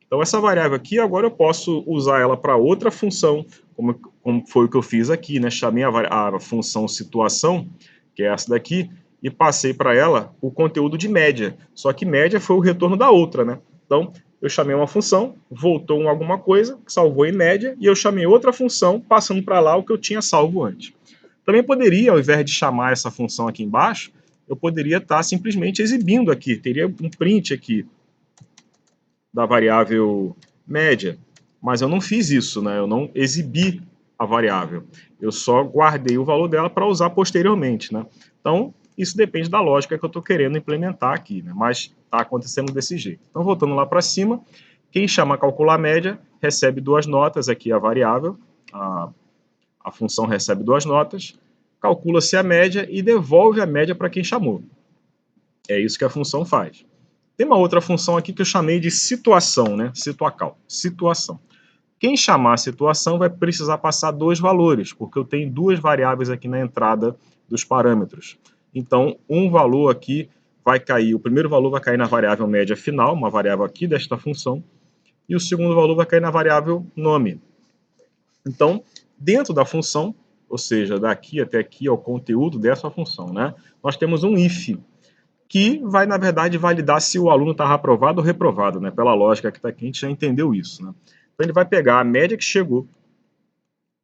Então essa variável aqui, agora eu posso usar ela para outra função, como foi o que eu fiz aqui, né? Chamei a função situação, que é essa daqui, e passei para ela o conteúdo de média. Só que média foi o retorno da outra, né? Então eu chamei uma função, voltou alguma coisa, salvou em média, e eu chamei outra função, passando para lá o que eu tinha salvo antes. Também poderia, ao invés de chamar essa função aqui embaixo, eu poderia estar simplesmente exibindo aqui, teria um print aqui da variável média, mas eu não fiz isso, né? Eu não exibi a variável, eu só guardei o valor dela para usar posteriormente, né? Então, isso depende da lógica que eu estou querendo implementar aqui, né? Mas está acontecendo desse jeito. Então, voltando lá para cima, quem chama calcular média recebe duas notas, aqui a variável, a função recebe duas notas, calcula-se a média e devolve a média para quem chamou. É isso que a função faz. Tem uma outra função aqui que eu chamei de situação, né? Situacal, situação. Quem chamar a situação vai precisar passar dois valores, porque eu tenho duas variáveis aqui na entrada dos parâmetros. Então, um valor aqui vai cair, o primeiro valor vai cair na variável média final, uma variável aqui desta função, e o segundo valor vai cair na variável nome. Então, dentro da função, ou seja, daqui até aqui é o conteúdo dessa função, né? Nós temos um if, que vai, na verdade, validar se o aluno está aprovado ou reprovado, né? Pela lógica que está aqui, a gente já entendeu isso, né? Então, ele vai pegar a média que chegou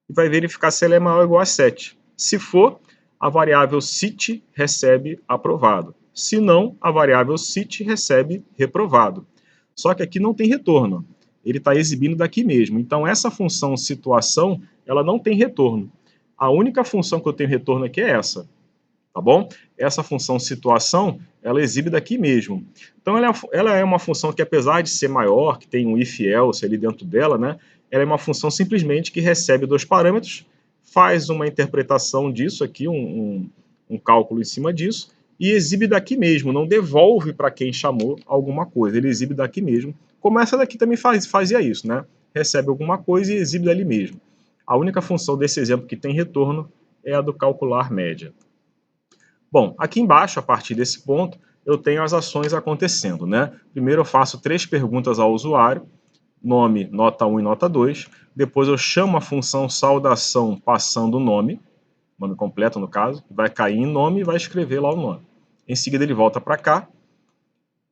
e vai verificar se ela é maior ou igual a 7. Se for, a variável sit recebe aprovado. Se não, a variável sit recebe reprovado. Só que aqui não tem retorno. Ele está exibindo daqui mesmo. Então, essa função situação, ela não tem retorno. A única função que eu tenho retorno aqui é essa. Tá bom? Essa função situação, ela exibe daqui mesmo. Então, ela é uma função que, apesar de ser maior, que tem um if-else ali dentro dela, né? Ela é uma função simplesmente que recebe dois parâmetros, faz uma interpretação disso aqui, um cálculo em cima disso, e exibe daqui mesmo, não devolve para quem chamou alguma coisa, ele exibe daqui mesmo. Como essa daqui também fazia isso, né? Recebe alguma coisa e exibe dali mesmo. A única função desse exemplo que tem retorno é a do calcular média. Bom, aqui embaixo, a partir desse ponto, eu tenho as ações acontecendo, né? Primeiro eu faço 3 perguntas ao usuário, nome, nota 1 e nota 2. Depois eu chamo a função saudação passando o nome completo no caso, vai cair em nome e vai escrever lá o nome. Em seguida ele volta para cá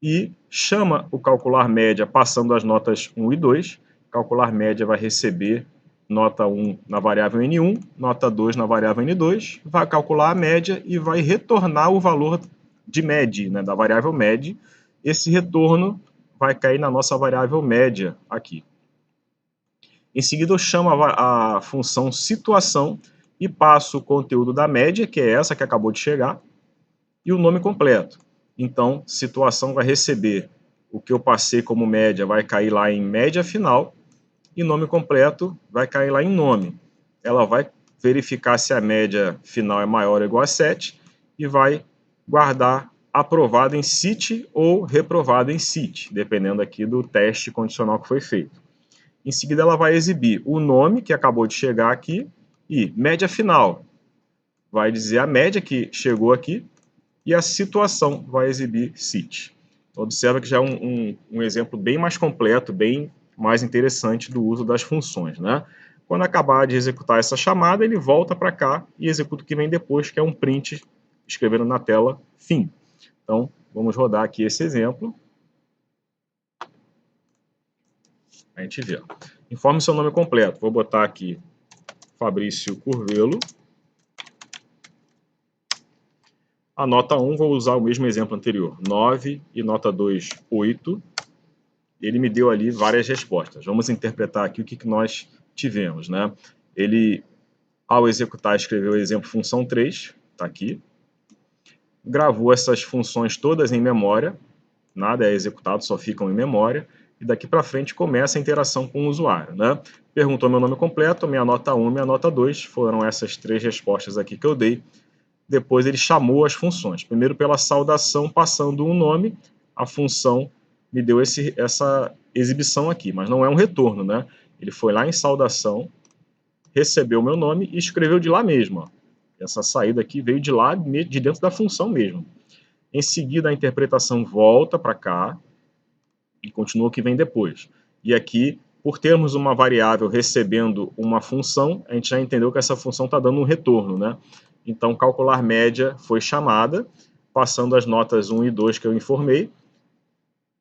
e chama o calcular média passando as notas 1 e 2. Calcular média vai receber nota 1 na variável N1, nota 2 na variável N2, vai calcular a média e vai retornar o valor de med, né, da variável med. Esse retorno vai cair na nossa variável média aqui. Em seguida eu chamo a função situação e passo o conteúdo da média, que é essa que acabou de chegar, e o nome completo. Então, situação vai receber o que eu passei como média, vai cair lá em média final, e nome completo vai cair lá em nome. Ela vai verificar se a média final é maior ou igual a 7 e vai guardar aprovado em CIT ou reprovado em CIT, dependendo aqui do teste condicional que foi feito. Em seguida, ela vai exibir o nome que acabou de chegar aqui e média final. Vai dizer a média que chegou aqui e a situação vai exibir CIT. Observa que já é um exemplo bem mais completo, bem mais interessante do uso das funções, né? Quando acabar de executar essa chamada, ele volta para cá e executa o que vem depois, que é um print escrevendo na tela fim. Então, vamos rodar aqui esse exemplo. A gente vê. Informe seu nome completo. Vou botar aqui Fabrício Curvelo. A nota 1, vou usar o mesmo exemplo anterior. 9 e nota 2, 8. Ele me deu ali várias respostas. Vamos interpretar aqui o que nós tivemos, né? Ele, ao executar, escreveu o exemplo função 3, está aqui. Gravou essas funções todas em memória. Nada é executado, só ficam em memória. e daqui para frente começa a interação com o usuário, né? Perguntou meu nome completo, minha nota 1, minha nota 2, foram essas 3 respostas aqui que eu dei. Depois ele chamou as funções. Primeiro pela saudação, passando um nome, a função me deu essa exibição aqui, mas não é um retorno, né? Ele foi lá em saudação, recebeu o meu nome e escreveu de lá mesmo. Ó. Essa saída aqui veio de lá, de dentro da função mesmo. Em seguida, a interpretação volta para cá e continua o que vem depois. E aqui, por termos uma variável recebendo uma função, a gente já entendeu que essa função está dando um retorno, né? Então, calcular média foi chamada, passando as notas 1 e 2 que eu informei.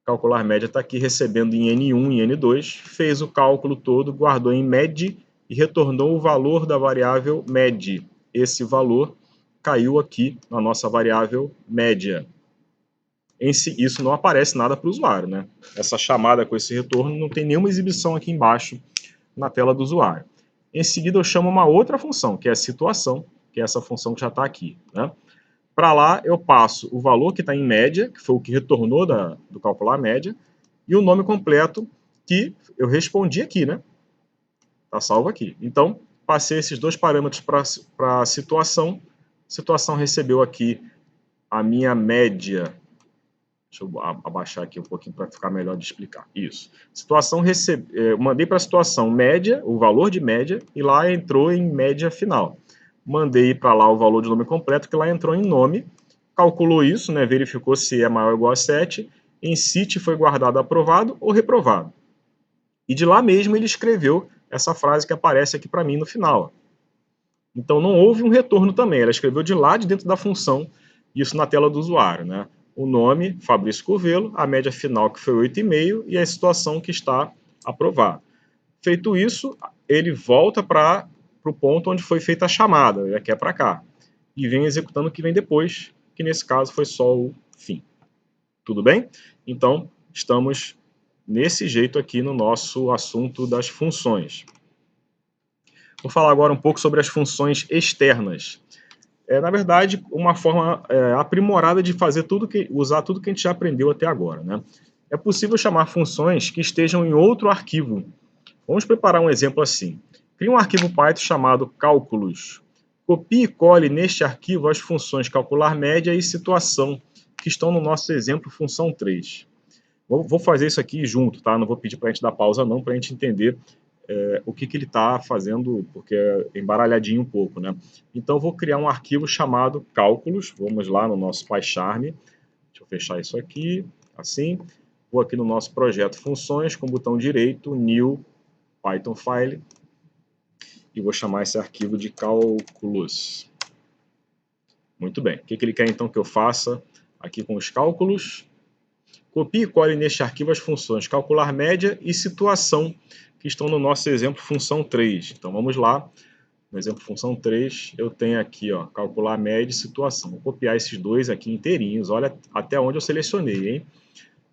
Calcular média está aqui recebendo em N1 e N2, fez o cálculo todo, guardou em MED e retornou o valor da variável MED. Esse valor caiu aqui na nossa variável média. Isso não aparece nada para o usuário, né? Essa chamada com esse retorno não tem nenhuma exibição aqui embaixo na tela do usuário. Em seguida, eu chamo uma outra função, que é a situação, que é essa função que já está aqui, né? Para lá, eu passo o valor que está em média, que foi o que retornou do calcular média, e o nome completo que eu respondi aqui, né? Está salvo aqui. Então, passei esses dois parâmetros para a situação. Situação recebeu aqui a minha média. Deixa eu abaixar aqui um pouquinho para ficar melhor de explicar. Isso. Situação mandei para a situação média, o valor de média, e lá entrou em média final. Mandei para lá o valor de nome completo, que lá entrou em nome, calculou isso, né, verificou se é maior ou igual a 7, em CIT foi guardado aprovado ou reprovado. E de lá mesmo ele escreveu essa frase que aparece aqui para mim no final. Então não houve um retorno também, ela escreveu de lá de dentro da função, isso na tela do usuário, né? O nome, Fabrício Curvelo, a média final que foi 8,5 e a situação que está aprovada. Feito isso, ele volta para o ponto onde foi feita a chamada, que é para cá, e vem executando o que vem depois, que nesse caso foi só o fim. Tudo bem? Então, estamos nesse jeito aqui no nosso assunto das funções. Vou falar agora um pouco sobre as funções externas. Na verdade, uma forma aprimorada de fazer usar tudo que a gente já aprendeu até agora, né? É possível chamar funções que estejam em outro arquivo. Vamos preparar um exemplo assim. Crie um arquivo Python chamado cálculos. Copie e cole neste arquivo as funções calcular média e situação, que estão no nosso exemplo função 3. Vou fazer isso aqui junto, tá? Não vou pedir para a gente dar pausa não, para a gente entender o que ele está fazendo, porque é embaralhadinho um pouco, né? Então, vou criar um arquivo chamado cálculos. Vamos lá no nosso PyCharm. Deixa eu fechar isso aqui, assim. Vou aqui no nosso projeto funções, com o botão direito, New Python File, e vou chamar esse arquivo de cálculos. Muito bem. O que ele quer, então, que eu faça aqui com os cálculos? Copie e cole neste arquivo as funções calcular média e situação, que estão no nosso exemplo função 3. Então, vamos lá. No exemplo função 3, eu tenho aqui, ó, calcular média e situação. Vou copiar esses dois aqui inteirinhos. Olha até onde eu selecionei, hein?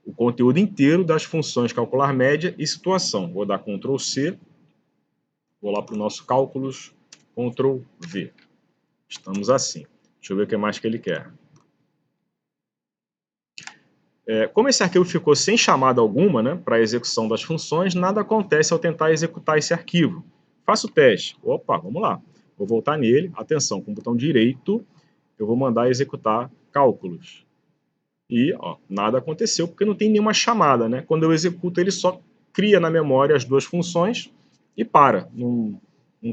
O conteúdo inteiro das funções calcular média e situação. Vou dar Ctrl C. Vou lá para o nosso cálculos, Ctrl V. Estamos assim. Deixa eu ver o que mais que ele quer. Como esse arquivo ficou sem chamada alguma, né, para a execução das funções, nada acontece ao tentar executar esse arquivo. Faço o teste. Opa, vamos lá. Vou voltar nele. Atenção, com o botão direito, eu vou mandar executar cálculos. E ó, nada aconteceu, porque não tem nenhuma chamada, né? Quando eu executo, ele só cria na memória as duas funções e para. Não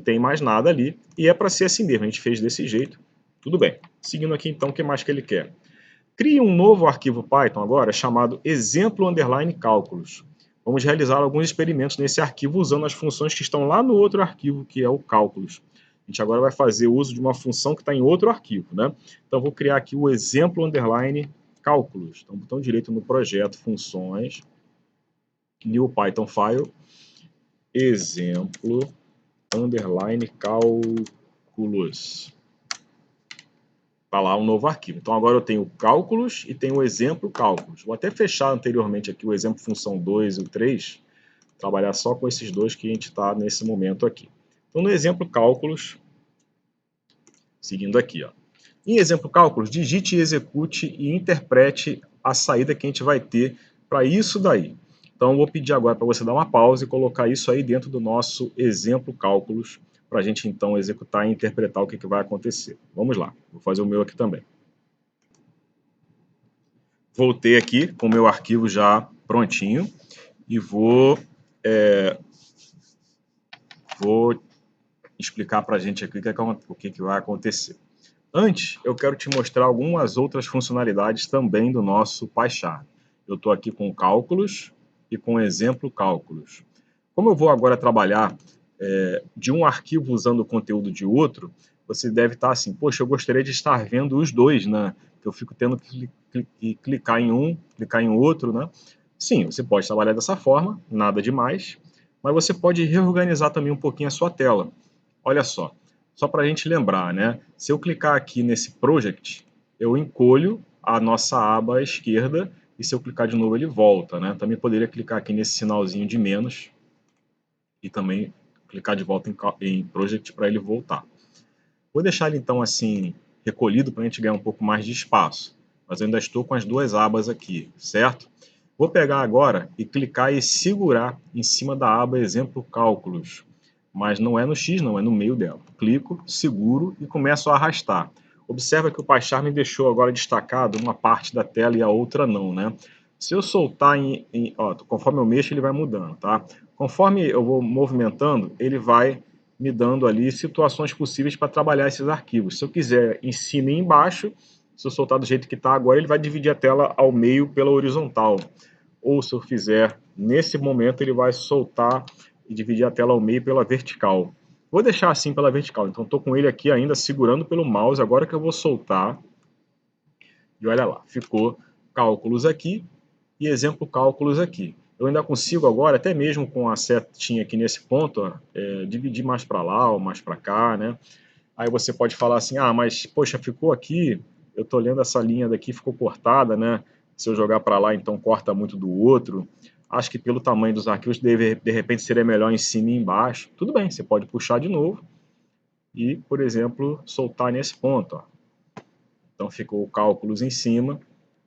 tem mais nada ali. E é para ser assim mesmo. A gente fez desse jeito. Tudo bem. Seguindo aqui, então, o que mais que ele quer? Crie um novo arquivo Python agora chamado exemplo_cálculos. Vamos realizar alguns experimentos nesse arquivo usando as funções que estão lá no outro arquivo, que é o cálculos. A gente agora vai fazer uso de uma função que está em outro arquivo, né? Então, vou criar aqui o exemplo_cálculos. Então, botão direito no projeto, funções, new Python file, exemplo_cálculos. Está lá um novo arquivo. Então, agora eu tenho cálculos e tenho o exemplo cálculos. Vou até fechar anteriormente aqui o exemplo função 2 e o 3, trabalhar só com esses dois que a gente está nesse momento aqui. Então, no exemplo cálculos, seguindo aqui, ó. Em exemplo cálculos, digite, execute e interprete a saída que a gente vai ter para isso daí. Então, eu vou pedir agora para você dar uma pausa e colocar isso aí dentro do nosso exemplo cálculos, para a gente então executar e interpretar o que vai acontecer. Vamos lá, vou fazer o meu aqui também. Voltei aqui com o meu arquivo já prontinho e vou explicar para a gente aqui o que vai acontecer. Antes, eu quero te mostrar algumas outras funcionalidades também do nosso PyCharm. Eu estou aqui com cálculos e com exemplo cálculos. Como eu vou agora trabalhar de um arquivo usando o conteúdo de outro, você deve estar assim, poxa, eu gostaria de estar vendo os dois, né? Que eu fico tendo que clicar em um, clicar em outro, né? Sim, você pode trabalhar dessa forma, nada demais, mas você pode reorganizar também um pouquinho a sua tela. Olha só para a gente lembrar, né? Se eu clicar aqui nesse Project, eu encolho a nossa aba à esquerda e se eu clicar de novo ele volta, né? Também poderia clicar aqui nesse sinalzinho de menos e também clicar de volta em Project para ele voltar. Vou deixar ele então assim recolhido para a gente ganhar um pouco mais de espaço, mas eu ainda estou com as duas abas aqui, certo? Vou pegar agora e clicar e segurar em cima da aba Exemplo Cálculos, mas não é no X, não, é no meio dela. Clico, seguro e começo a arrastar. Observa que o PyCharm me deixou agora destacado uma parte da tela e a outra não, né? Se eu soltar conforme eu mexo, ele vai mudando, tá? Conforme eu vou movimentando, ele vai me dando ali situações possíveis para trabalhar esses arquivos. Se eu quiser em cima e embaixo, se eu soltar do jeito que está agora, ele vai dividir a tela ao meio pela horizontal. Ou se eu fizer nesse momento, ele vai soltar e dividir a tela ao meio pela vertical. Vou deixar assim pela vertical, então estou com ele aqui ainda segurando pelo mouse, agora que eu vou soltar. E olha lá, ficou cálculos aqui e exemplo cálculos aqui. Eu ainda consigo agora, até mesmo com a setinha aqui nesse ponto, ó, dividir mais para lá ou mais para cá, né? Aí você pode falar assim, ah, mas poxa, ficou aqui, eu estou lendo essa linha daqui, ficou cortada, né? Se eu jogar para lá, então corta muito do outro. Acho que pelo tamanho dos arquivos, de repente seria melhor em cima e embaixo. Tudo bem, você pode puxar de novo e, por exemplo, soltar nesse ponto. Ó. Então ficou cálculos em cima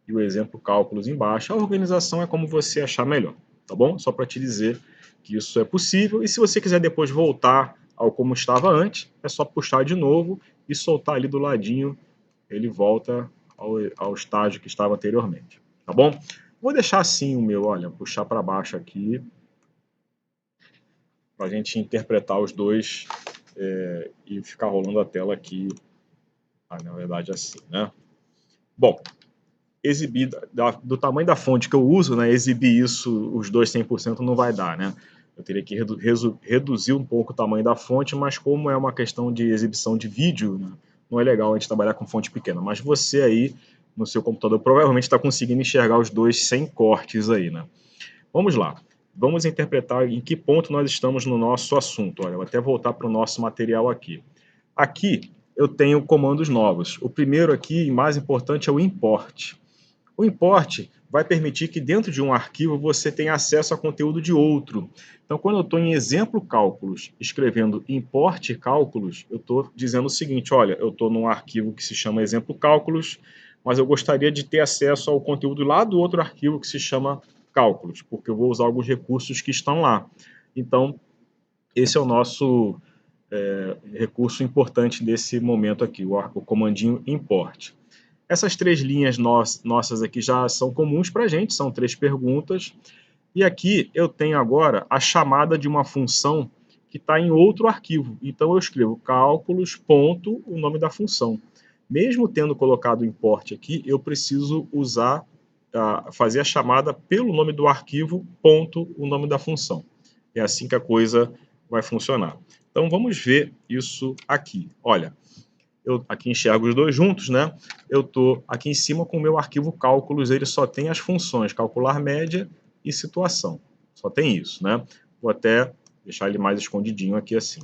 e o exemplo cálculos embaixo. A organização é como você achar melhor, tá bom? Só para te dizer que isso é possível. E se você quiser depois voltar ao como estava antes, é só puxar de novo e soltar ali do ladinho, ele volta ao estágio que estava anteriormente, tá bom? Vou deixar assim o meu, olha, puxar para baixo aqui, para a gente interpretar os dois e ficar rolando a tela aqui, na verdade assim, né? Bom, exibir do tamanho da fonte que eu uso, né, exibir isso, os dois 100% não vai dar, né? Eu teria que reduzir um pouco o tamanho da fonte, mas como é uma questão de exibição de vídeo, né, não é legal a gente trabalhar com fonte pequena. Mas você aí, no seu computador, provavelmente está conseguindo enxergar os dois sem cortes aí, né? Vamos lá. Vamos interpretar em que ponto nós estamos no nosso assunto. Olha, eu vou até voltar para o nosso material aqui. Aqui eu tenho comandos novos. O primeiro aqui, mais importante, é o import. O import vai permitir que dentro de um arquivo você tenha acesso a conteúdo de outro. Então, quando eu estou em exemplo cálculos, escrevendo import cálculos, eu estou dizendo o seguinte, olha, eu estou num arquivo que se chama exemplo cálculos, mas eu gostaria de ter acesso ao conteúdo lá do outro arquivo que se chama cálculos, porque eu vou usar alguns recursos que estão lá. Então, esse é o nosso recurso importante desse momento aqui, o comandinho import. Essas três linhas nossas aqui já são comuns para a gente, são três perguntas. E aqui eu tenho agora a chamada de uma função que está em outro arquivo. Então eu escrevo cálculos, ponto, o nome da função. Mesmo tendo colocado o import aqui, eu preciso usar, fazer a chamada pelo nome do arquivo, ponto, o nome da função. É assim que a coisa vai funcionar. Então vamos ver isso aqui. Olha, eu aqui enxergo os dois juntos, né? Eu estou aqui em cima com o meu arquivo cálculos, ele só tem as funções calcular média e situação. Só tem isso, né? Vou até deixar ele mais escondidinho aqui assim.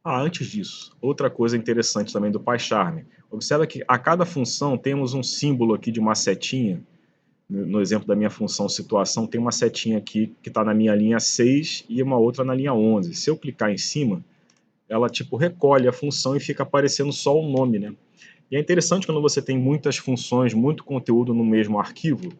Antes disso, outra coisa interessante também do PyCharm. Observa que a cada função temos um símbolo aqui de uma setinha. No exemplo da minha função situação, tem uma setinha aqui que está na minha linha 6 e uma outra na linha 11. Se eu clicar em cima, ela tipo recolhe a função e fica aparecendo só o nome, né? E é interessante quando você tem muitas funções, muito conteúdo no mesmo arquivo,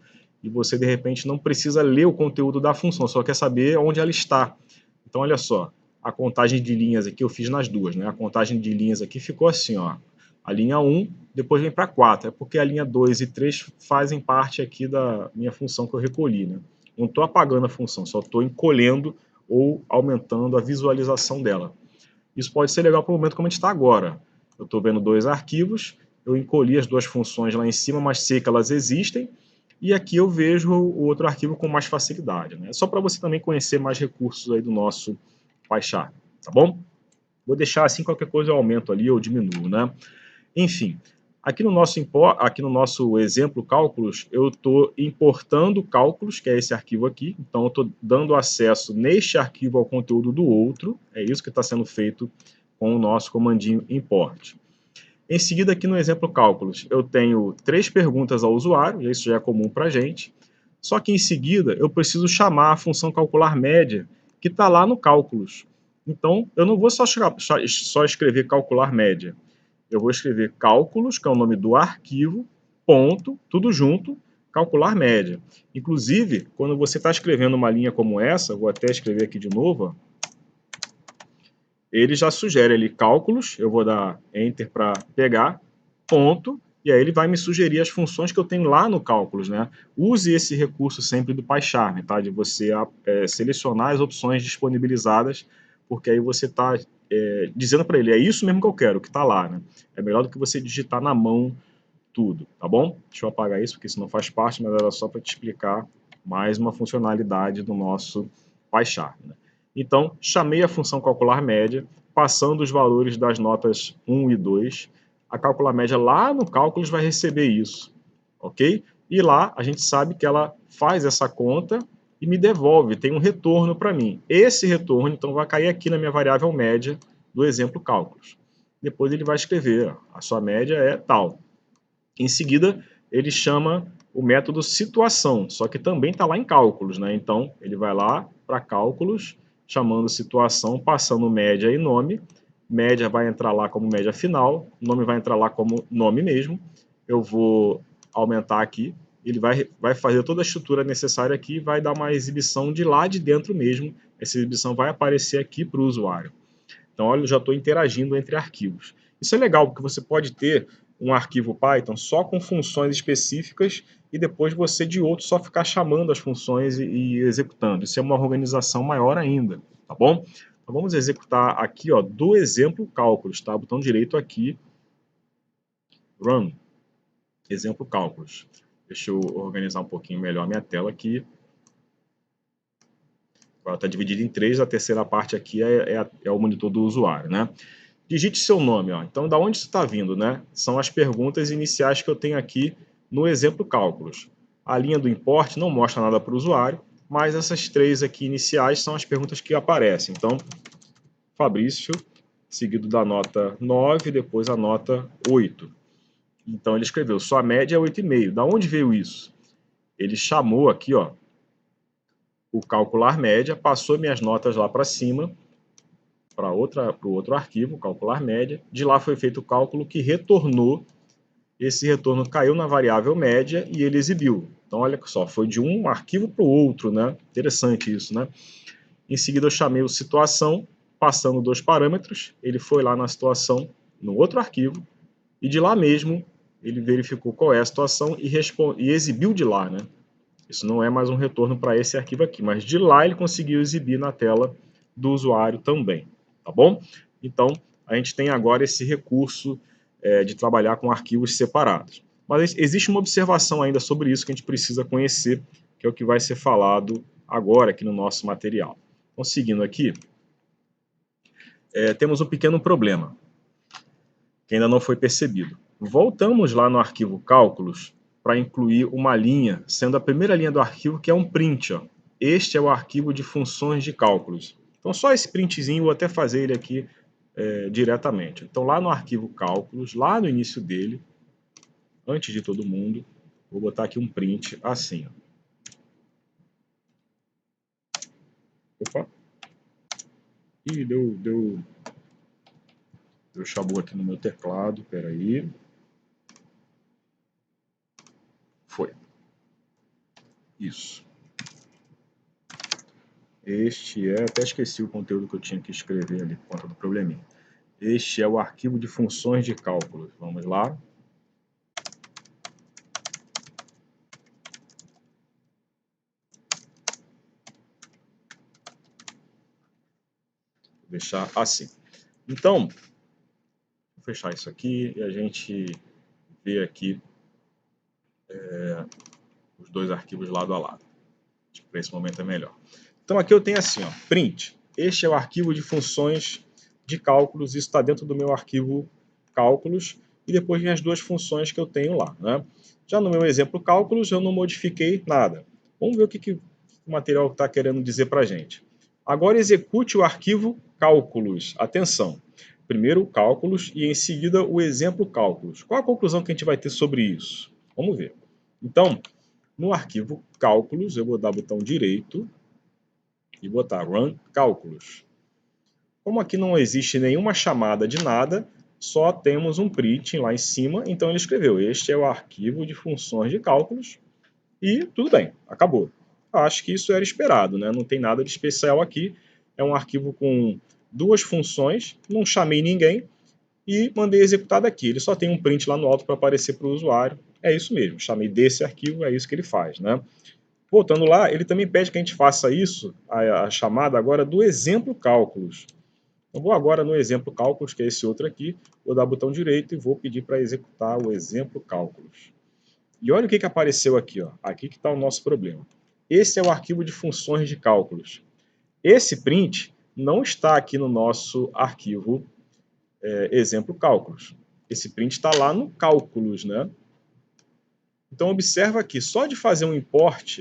e você, de repente, não precisa ler o conteúdo da função, só quer saber onde ela está. Então, olha só, a contagem de linhas aqui eu fiz nas duas, né? A contagem de linhas aqui ficou assim, ó. A linha 1, depois vem para 4. É porque a linha 2 e 3 fazem parte aqui da minha função que eu recolhi, né? Não estou apagando a função, só estou encolhendo ou aumentando a visualização dela. Isso pode ser legal para o momento como a gente está agora. Eu estou vendo dois arquivos, eu encolhi as duas funções lá em cima, mas sei que elas existem, e aqui eu vejo o outro arquivo com mais facilidade, né? Só para você também conhecer mais recursos aí do nosso PyCharm, tá bom? Vou deixar assim, qualquer coisa eu aumento ali ou diminuo, né? Enfim, aqui no nosso exemplo cálculos, eu estou importando cálculos, que é esse arquivo aqui. Então, eu estou dando acesso neste arquivo ao conteúdo do outro. É isso que está sendo feito com o nosso comandinho import. Em seguida, aqui no exemplo cálculos, eu tenho 3 perguntas ao usuário, e isso já é comum para a gente. Só que em seguida, eu preciso chamar a função calcular média, que está lá no cálculos. Então, eu não vou só escrever calcular média. Eu vou escrever cálculos, que é o nome do arquivo, ponto, tudo junto, calcular média. Inclusive, quando você está escrevendo uma linha como essa, vou até escrever aqui de novo, ó, ele já sugere ali cálculos, eu vou dar Enter para pegar, ponto, e aí ele vai me sugerir as funções que eu tenho lá no cálculos, né? Use esse recurso sempre do PyCharm, tá? De você selecionar as opções disponibilizadas, porque aí você está dizendo para ele, é isso mesmo que eu quero, que está lá, né? É melhor do que você digitar na mão tudo, tá bom? Deixa eu apagar isso, porque isso não faz parte, mas era só para te explicar mais uma funcionalidade do nosso PyCharm, né? Então, chamei a função calcular média, passando os valores das notas 1 e 2. A calcular média lá no cálculos vai receber isso, ok? E lá a gente sabe que ela faz essa conta e me devolve, tem um retorno para mim. Esse retorno, então, vai cair aqui na minha variável média do exemplo cálculos. Depois ele vai escrever, a sua média é tal. Em seguida, ele chama o método situação, só que também está lá em cálculos, né? Então, ele vai lá para cálculos, chamando situação, passando média e nome. Média vai entrar lá como média final, nome vai entrar lá como nome mesmo. Eu vou aumentar aqui, ele vai fazer toda a estrutura necessária aqui e vai dar uma exibição de lá de dentro mesmo. Essa exibição vai aparecer aqui para o usuário. Então, olha, eu já estou interagindo entre arquivos. Isso é legal, porque você pode ter um arquivo Python só com funções específicas e depois você de outro só ficar chamando as funções e executando. Isso é uma organização maior ainda, tá bom? Então, vamos executar aqui, ó, do exemplo cálculos, tá? Botão direito aqui, Run, exemplo cálculos. Deixa eu organizar um pouquinho melhor a minha tela aqui. Agora está dividido em 3, a terceira parte aqui é o monitor do usuário, né? Digite seu nome, ó. Então, da onde isso está vindo, né? São as perguntas iniciais que eu tenho aqui no exemplo cálculos. A linha do import não mostra nada para o usuário, mas essas 3 aqui iniciais são as perguntas que aparecem. Então, Fabrício, seguido da nota 9, depois a nota 8. Então, ele escreveu, sua média é 8,5. Da onde veio isso? Ele chamou aqui, ó, o calcular média, passou minhas notas lá para cima, para o outro arquivo, calcular média. De lá foi feito o cálculo que retornou. Esse retorno caiu na variável média e ele exibiu. Então, olha só, foi de um arquivo para o outro, né? Interessante isso, né? Em seguida, eu chamei o situação, passando 2 parâmetros. Ele foi lá na situação, no outro arquivo, e de lá mesmo, ele verificou qual é a situação e exibiu de lá, né? Isso não é mais um retorno para esse arquivo aqui, mas de lá ele conseguiu exibir na tela do usuário também, tá bom? Então, a gente tem agora esse recurso de trabalhar com arquivos separados. Mas existe uma observação ainda sobre isso que a gente precisa conhecer, que é o que vai ser falado agora aqui no nosso material. Então, seguindo aqui, temos um pequeno problema, que ainda não foi percebido. Voltamos lá no arquivo cálculos para incluir uma linha, sendo a primeira linha do arquivo que é um print. Ó. Este é o arquivo de funções de cálculos. Então, só esse printzinho, vou até fazer ele aqui diretamente. Então, lá no arquivo cálculos, lá no início dele, antes de todo mundo, vou botar aqui um print assim. Ó. Opa! Ih, deu chabu aqui no meu teclado, peraí. Foi. Isso. Este é, até esqueci o conteúdo que eu tinha que escrever ali por conta do probleminha. Este é o arquivo de funções de cálculo. Vamos lá. Vou deixar assim. Então, vou fechar isso aqui e a gente vê aqui os dois arquivos lado a lado. Acho que para esse momento é melhor. Então aqui eu tenho assim, ó, print. Este é o arquivo de funções de cálculos. Isso está dentro do meu arquivo cálculos. E depois vem as duas funções que eu tenho lá, né? Já no meu exemplo cálculos eu não modifiquei nada. Vamos ver o que o material está querendo dizer para a gente. Agora execute o arquivo cálculos. Atenção. Primeiro o cálculos e em seguida o exemplo cálculos. Qual a conclusão que a gente vai ter sobre isso? Vamos ver. Então, no arquivo cálculos, eu vou dar botão direito e botar Run Cálculos. Como aqui não existe nenhuma chamada de nada, só temos um print lá em cima, então ele escreveu, este é o arquivo de funções de cálculos, e tudo bem, acabou. Acho que isso era esperado, né? Não tem nada de especial aqui, é um arquivo com duas funções, não chamei ninguém, e mandei executar daqui. Ele só tem um print lá no alto para aparecer para o usuário, é isso mesmo, chamei desse arquivo, é isso que ele faz, né? Voltando lá, ele também pede que a gente faça isso, a chamada agora do exemplo cálculos. Eu vou agora no exemplo cálculos, que é esse outro aqui, vou dar botão direito e vou pedir para executar o exemplo cálculos. E olha o que apareceu aqui, ó. Aqui que está o nosso problema. Esse é o arquivo de funções de cálculos. Esse print não está aqui no nosso arquivo exemplo cálculos. Esse print está lá no cálculos, né? Então observa aqui, só de fazer um import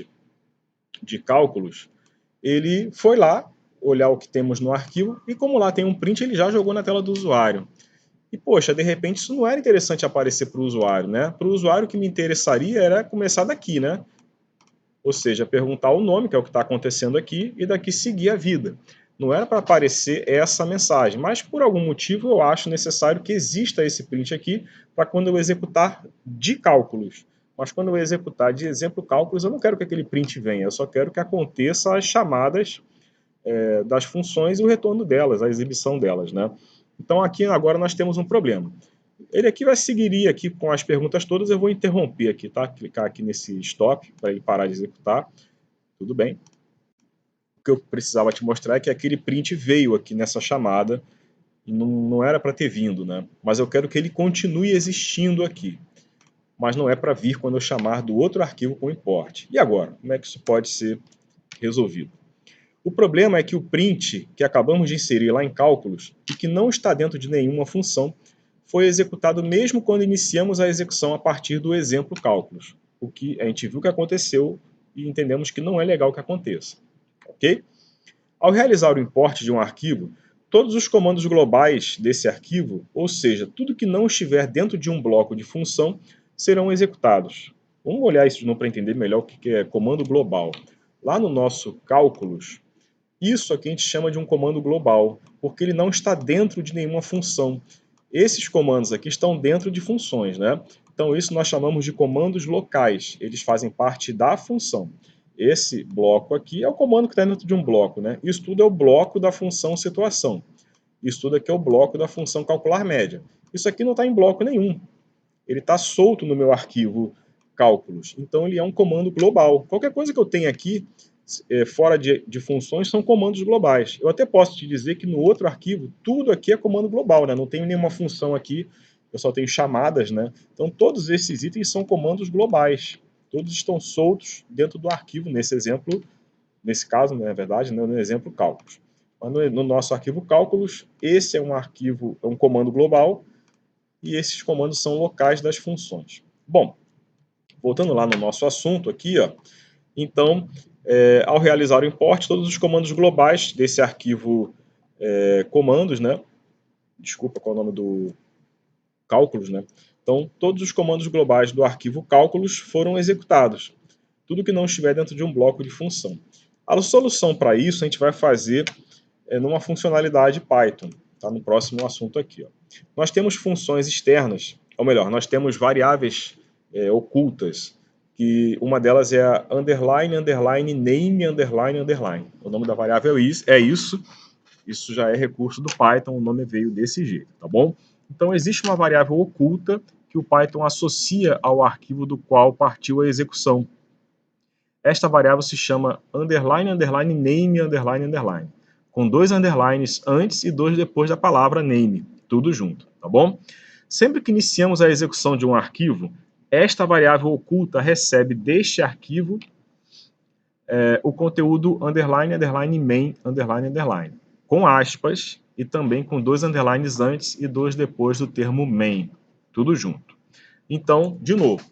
de cálculos, ele foi lá olhar o que temos no arquivo e como lá tem um print, ele já jogou na tela do usuário. E, poxa, de repente isso não era interessante aparecer para o usuário, né? Para o usuário o que me interessaria era começar daqui, né? Ou seja, perguntar o nome, que é o que está acontecendo aqui, e daqui seguir a vida. Não era para aparecer essa mensagem, mas por algum motivo eu acho necessário que exista esse print aqui para quando eu executar de cálculos. Mas quando eu executar de exemplo cálculos, eu não quero que aquele print venha, eu só quero que aconteça as chamadas das funções e o retorno delas, a exibição delas, né? Então aqui agora nós temos um problema. Ele aqui vai seguir aqui com as perguntas todas, eu vou interromper aqui, tá? Clicar aqui nesse stop para ele parar de executar. Tudo bem. O que eu precisava te mostrar é que aquele print veio aqui nessa chamada e não era para ter vindo, né? Mas eu quero que ele continue existindo aqui. Mas não é para vir quando eu chamar do outro arquivo com import. E agora? Como é que isso pode ser resolvido? O problema é que o print que acabamos de inserir lá em cálculos e que não está dentro de nenhuma função foi executado mesmo quando iniciamos a execução a partir do exemplo cálculos. O que a gente viu que aconteceu e entendemos que não é legal que aconteça. Ok? Ao realizar o import de um arquivo, todos os comandos globais desse arquivo, ou seja, tudo que não estiver dentro de um bloco de função, serão executados. Vamos olhar isso de novo para entender melhor o que é comando global. Lá no nosso cálculos, isso aqui a gente chama de um comando global, porque ele não está dentro de nenhuma função. Esses comandos aqui estão dentro de funções, né? Então isso nós chamamos de comandos locais, eles fazem parte da função. Esse bloco aqui é o comando que está dentro de um bloco, né? Isso tudo é o bloco da função situação. Isso tudo aqui é o bloco da função calcular média. Isso aqui não está em bloco nenhum. Ele está solto no meu arquivo cálculos. Então ele é um comando global. Qualquer coisa que eu tenha aqui fora de funções são comandos globais. Eu até posso te dizer que no outro arquivo, tudo aqui é comando global, né? Não tenho nenhuma função aqui, eu só tenho chamadas, né? Então todos esses itens são comandos globais. Todos estão soltos dentro do arquivo, nesse exemplo, nesse caso, na verdade, né, no exemplo cálculos. Mas no nosso arquivo cálculos, esse é um arquivo, é um comando global, e esses comandos são locais das funções. Bom, voltando lá no nosso assunto aqui, ó, então, ao realizar o import, todos os comandos globais desse arquivo comandos, né? Desculpa, qual é o nome do cálculos, né? Então, todos os comandos globais do arquivo cálculos foram executados. Tudo que não estiver dentro de um bloco de função. A solução para isso a gente vai fazer numa funcionalidade Python, tá? No próximo assunto aqui, ó. Nós temos funções externas, ou melhor, nós temos variáveis ocultas que uma delas é a underline, underline, name, underline, underline. O nome da variável é isso. Isso já é recurso do Python, o nome veio desse jeito, tá bom? Então existe uma variável oculta que o Python associa ao arquivo do qual partiu a execução. Esta variável se chama underline, underline, name, underline, underline, com 2 underlines antes e 2 depois da palavra name, tudo junto, tá bom? Sempre que iniciamos a execução de um arquivo, esta variável oculta recebe deste arquivo o conteúdo underline, underline, main, underline, underline, com aspas e também com 2 underlines antes e 2 depois do termo main, tudo junto. Então, de novo,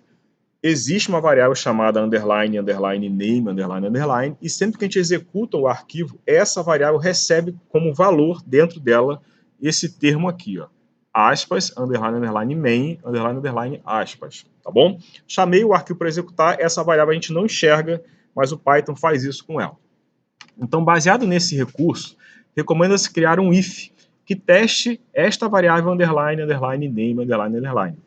existe uma variável chamada underline, underline, name, underline, underline, e sempre que a gente executa o arquivo, essa variável recebe como valor dentro dela esse termo aqui, ó, aspas, underline, underline, main, underline, underline, aspas, tá bom? Chamei o arquivo para executar, essa variável a gente não enxerga, mas o Python faz isso com ela. Então, baseado nesse recurso, recomenda-se criar um if que teste esta variável underline, underline, name, underline, underline.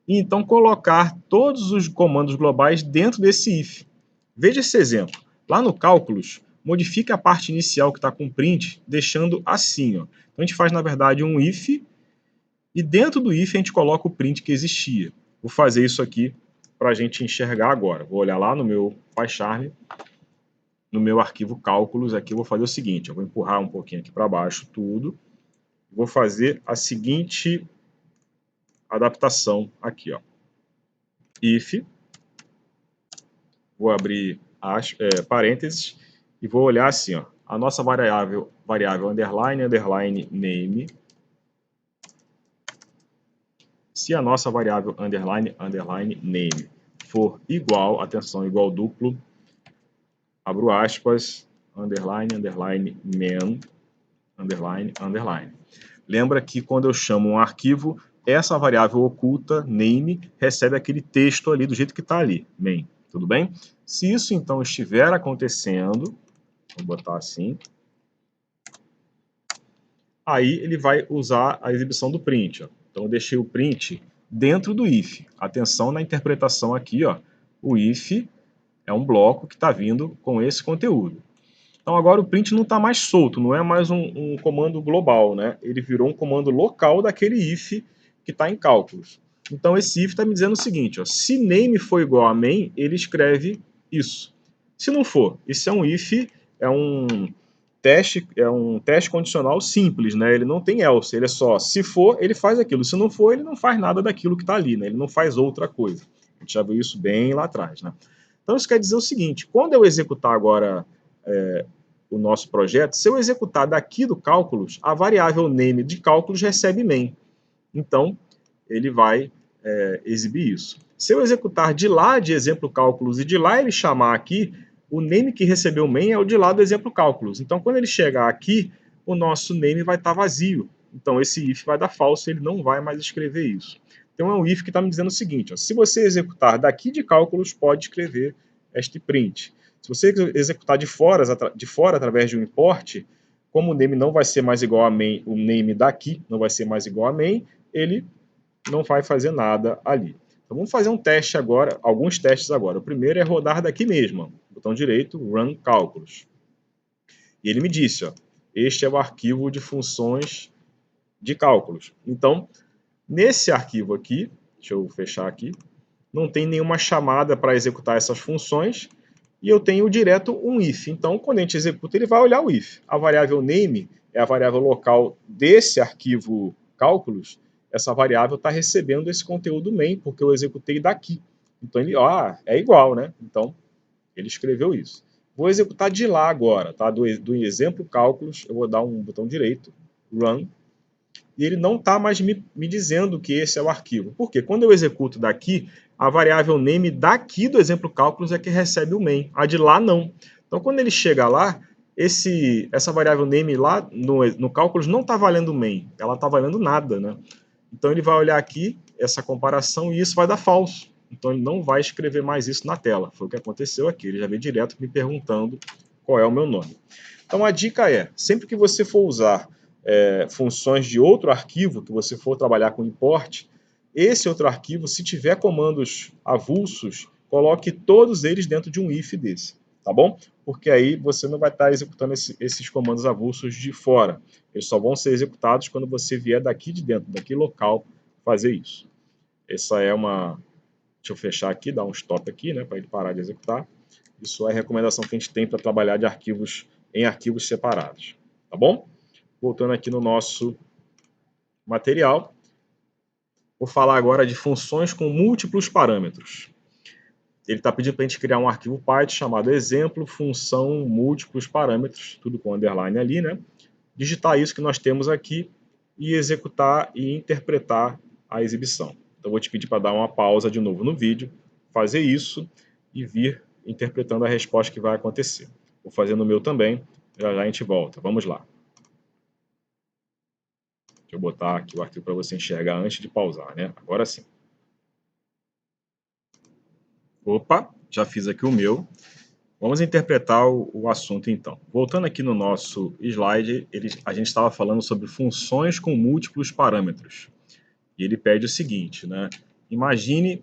E então colocar todos os comandos globais dentro desse if. Veja esse exemplo. Lá no cálculos, modifique a parte inicial que está com print, deixando assim. Ó. Então a gente faz, na verdade, um if, e dentro do if a gente coloca o print que existia. Vou fazer isso aqui para a gente enxergar agora. Vou olhar lá no meu PyCharm, no meu arquivo cálculos, aqui eu vou fazer o seguinte, eu vou empurrar um pouquinho aqui para baixo tudo, vou fazer a seguinte adaptação aqui, ó. If, vou abrir parênteses e vou olhar assim, ó, a nossa variável underline, underline, name, se a nossa variável underline, underline, name for igual, atenção, igual duplo, abro aspas, underline, underline, man, underline, underline. Lembra que quando eu chamo um arquivo, essa variável oculta, name, recebe aquele texto ali do jeito que está ali, main, tudo bem? Se isso então estiver acontecendo, vou botar assim, aí ele vai usar a exibição do print. Ó. Então eu deixei o print dentro do if. Atenção na interpretação aqui, ó. O if é um bloco que está vindo com esse conteúdo. Então agora o print não está mais solto, não é mais um comando global, né? Ele virou um comando local daquele if que está em cálculos. Então esse if está me dizendo o seguinte, ó, se name for igual a main, ele escreve isso. Se não for, isso é um if, é um teste condicional simples, né? Ele não tem else, ele é só se for, ele faz aquilo, se não for, ele não faz nada daquilo que está ali, né? Ele não faz outra coisa. A gente já viu isso bem lá atrás, né? Então isso quer dizer o seguinte, quando eu executar agora o nosso projeto, se eu executar daqui do cálculos, a variável name de cálculos recebe main. Então, ele vai exibir isso. Se eu executar de lá de exemplo cálculos e de lá ele chamar aqui, o name que recebeu main é o de lá do exemplo cálculos. Então, quando ele chegar aqui, o nosso name vai estar vazio. Então, esse if vai dar falso, ele não vai mais escrever isso. Então, é um if que está me dizendo o seguinte, ó, se você executar daqui de cálculos, pode escrever este print. Se você executar de fora através de um import, como o name não vai ser mais igual a main, o name daqui não vai ser mais igual a main, ele não vai fazer nada ali. Então vamos fazer um teste agora, alguns testes agora. O primeiro é rodar daqui mesmo, ó, botão direito, Run Cálculos. E ele me disse, ó, este é o arquivo de funções de cálculos. Então, nesse arquivo aqui, deixa eu fechar aqui, não tem nenhuma chamada para executar essas funções, e eu tenho direto um if. Então, quando a gente executa, ele vai olhar o if. A variável name é a variável local desse arquivo cálculos. Essa variável está recebendo esse conteúdo main, porque eu executei daqui. Então, ele, é igual, né? Então, ele escreveu isso. Vou executar de lá agora, tá? Do exemplo cálculos, eu vou dar um botão direito, Run, e ele não está mais me dizendo que esse é o arquivo. Por quê? Quando eu executo daqui, a variável name daqui do exemplo cálculos é que recebe o main, a de lá não. Então, quando ele chega lá, essa variável name lá no cálculos não está valendo main, ela está valendo nada, né? Então, ele vai olhar aqui, essa comparação, e isso vai dar falso. Então, ele não vai escrever mais isso na tela. Foi o que aconteceu aqui, ele já veio direto me perguntando qual é o meu nome. Então, a dica é, sempre que você for usar funções de outro arquivo, que você for trabalhar com import, esse outro arquivo, se tiver comandos avulsos coloque todos eles dentro de um if desse, tá bom? Porque aí você não vai estar executando esses comandos avulsos de fora. Eles só vão ser executados quando você vier daqui de dentro, daqui local, fazer isso. Essa é uma... Deixa eu fechar aqui, dar um stop aqui, né, para ele parar de executar. Isso é a recomendação que a gente tem para trabalhar de arquivos em arquivos separados, tá bom? Voltando aqui no nosso material, vou falar agora de funções com múltiplos parâmetros. Ele está pedindo para a gente criar um arquivo Python chamado exemplo, função, múltiplos parâmetros, tudo com underline ali, né? Digitar isso que nós temos aqui e executar e interpretar a exibição. Então, vou te pedir para dar uma pausa de novo no vídeo, fazer isso e vir interpretando a resposta que vai acontecer. Vou fazer no meu também, já já a gente volta. Vamos lá. Deixa eu botar aqui o arquivo para você enxergar antes de pausar, né? Agora sim. Opa, já fiz aqui o meu. Vamos interpretar o assunto então. Voltando aqui no nosso slide, a gente estava falando sobre funções com múltiplos parâmetros. E ele pede o seguinte, né? Imagine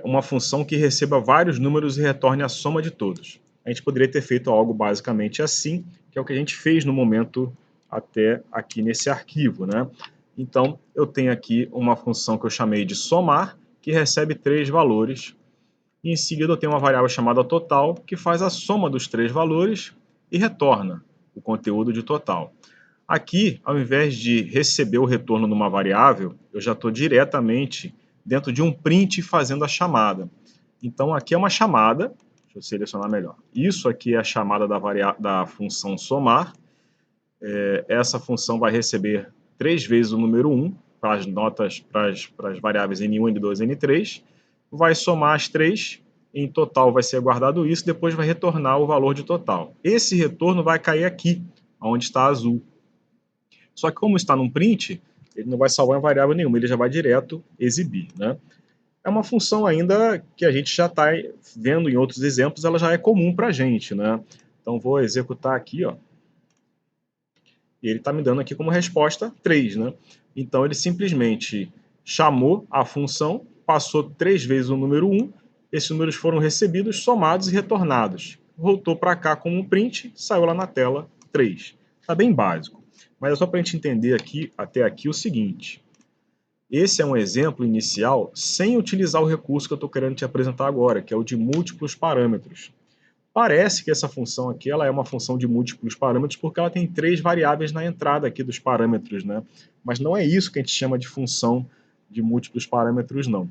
uma função que receba vários números e retorne a soma de todos. A gente poderia ter feito algo basicamente assim, que é o que a gente fez no momento até aqui nesse arquivo, né? Então, eu tenho aqui uma função que eu chamei de somar, que recebe 3 valores. E em seguida eu tenho uma variável chamada total, que faz a soma dos 3 valores e retorna o conteúdo de total. Aqui, ao invés de receber o retorno numa variável, eu já estou diretamente dentro de um print fazendo a chamada. Então aqui é uma chamada, deixa eu selecionar melhor. Isso aqui é a chamada da função somar. Essa função vai receber 3 vezes o número 1 para as notas, para as variáveis N1, N2, N3. Vai somar as 3, em total vai ser guardado isso, depois vai retornar o valor de total. Esse retorno vai cair aqui, onde está azul. Só que como está num print, ele não vai salvar em variável nenhuma, ele já vai direto exibir, né? É uma função ainda que a gente já está vendo em outros exemplos, ela já é comum para a gente, né? Então vou executar aqui, ó. E ele está me dando aqui como resposta 3, né? Então ele simplesmente chamou a função, passou 3 vezes o número 1, esses números foram recebidos, somados e retornados. Voltou para cá como um print, saiu lá na tela 3. Está bem básico. Mas é só para a gente entender aqui, até aqui o seguinte. Esse é um exemplo inicial sem utilizar o recurso que eu estou querendo te apresentar agora, que é o de múltiplos parâmetros. Parece que essa função aqui ela é uma função de múltiplos parâmetros porque ela tem 3 variáveis na entrada aqui dos parâmetros, né? Mas não é isso que a gente chama de função de múltiplos parâmetros, não.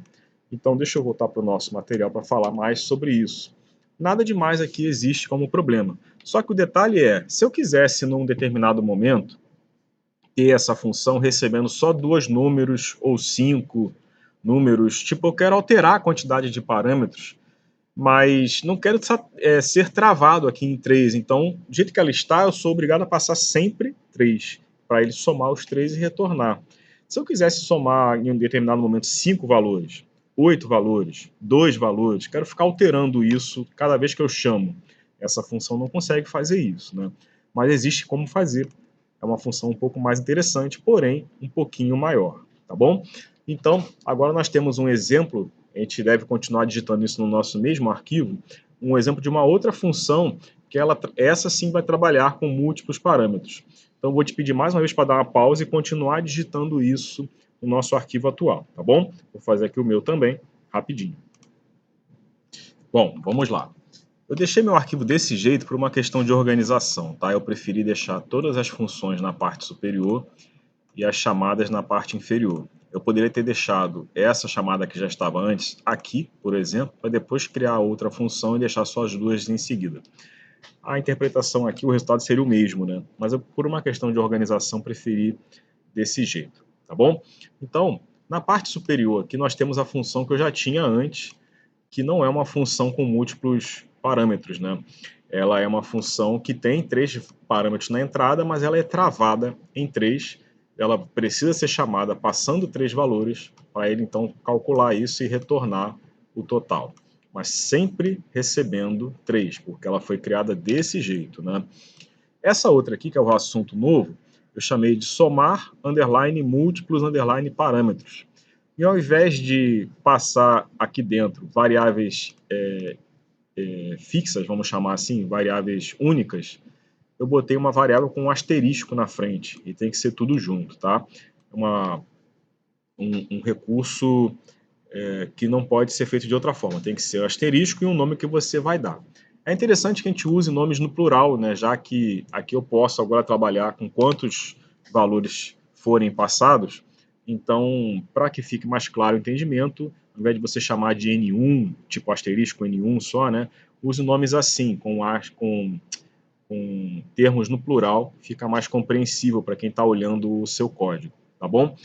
Então deixa eu voltar para o nosso material para falar mais sobre isso. Nada demais aqui existe como problema. Só que o detalhe é, se eu quisesse num determinado momento ter essa função recebendo só 2 números ou 5 números, tipo eu quero alterar a quantidade de parâmetros, mas não quero ser travado aqui em 3. Então, do jeito que ela está, eu sou obrigado a passar sempre 3, para ele somar os 3 e retornar. Se eu quisesse somar em um determinado momento 5 valores, 8 valores, 2 valores, quero ficar alterando isso cada vez que eu chamo. Essa função não consegue fazer isso, né? Mas existe como fazer. É uma função um pouco mais interessante, porém um pouquinho maior, tá bom? Então, agora nós temos um exemplo, a gente deve continuar digitando isso no nosso mesmo arquivo, um exemplo de uma outra função que essa sim vai trabalhar com múltiplos parâmetros. Então, vou te pedir mais uma vez para dar uma pausa e continuar digitando isso no nosso arquivo atual, tá bom? Vou fazer aqui o meu também, rapidinho. Bom, vamos lá. Eu deixei meu arquivo desse jeito por uma questão de organização, tá? Eu preferi deixar todas as funções na parte superior e as chamadas na parte inferior. Eu poderia ter deixado essa chamada que já estava antes aqui, por exemplo, para depois criar outra função e deixar só as duas em seguida. A interpretação aqui, o resultado seria o mesmo, né? Mas eu, por uma questão de organização, preferi desse jeito, tá bom? Então, na parte superior aqui nós temos a função que eu já tinha antes, que não é uma função com múltiplos parâmetros, né? Ela é uma função que tem 3 parâmetros na entrada, mas ela é travada em 3. Ela precisa ser chamada passando 3 valores para ele então calcular isso e retornar o total. Mas sempre recebendo 3, porque ela foi criada desse jeito, né? Essa outra aqui, que é o assunto novo, eu chamei de somar, underline, múltiplos, underline, parâmetros. E ao invés de passar aqui dentro variáveis fixas, vamos chamar assim, variáveis únicas, eu botei uma variável com um asterisco na frente, e tem que ser tudo junto, tá? Um recurso que não pode ser feito de outra forma, tem que ser o asterisco e um nome que você vai dar. É interessante que a gente use nomes no plural, né? Já que aqui eu posso agora trabalhar com quantos valores forem passados. Então, para que fique mais claro o entendimento, ao invés de você chamar de N1, tipo asterisco N1 só, né? Use nomes assim, com termos no plural, fica mais compreensível para quem está olhando o seu código, tá bom?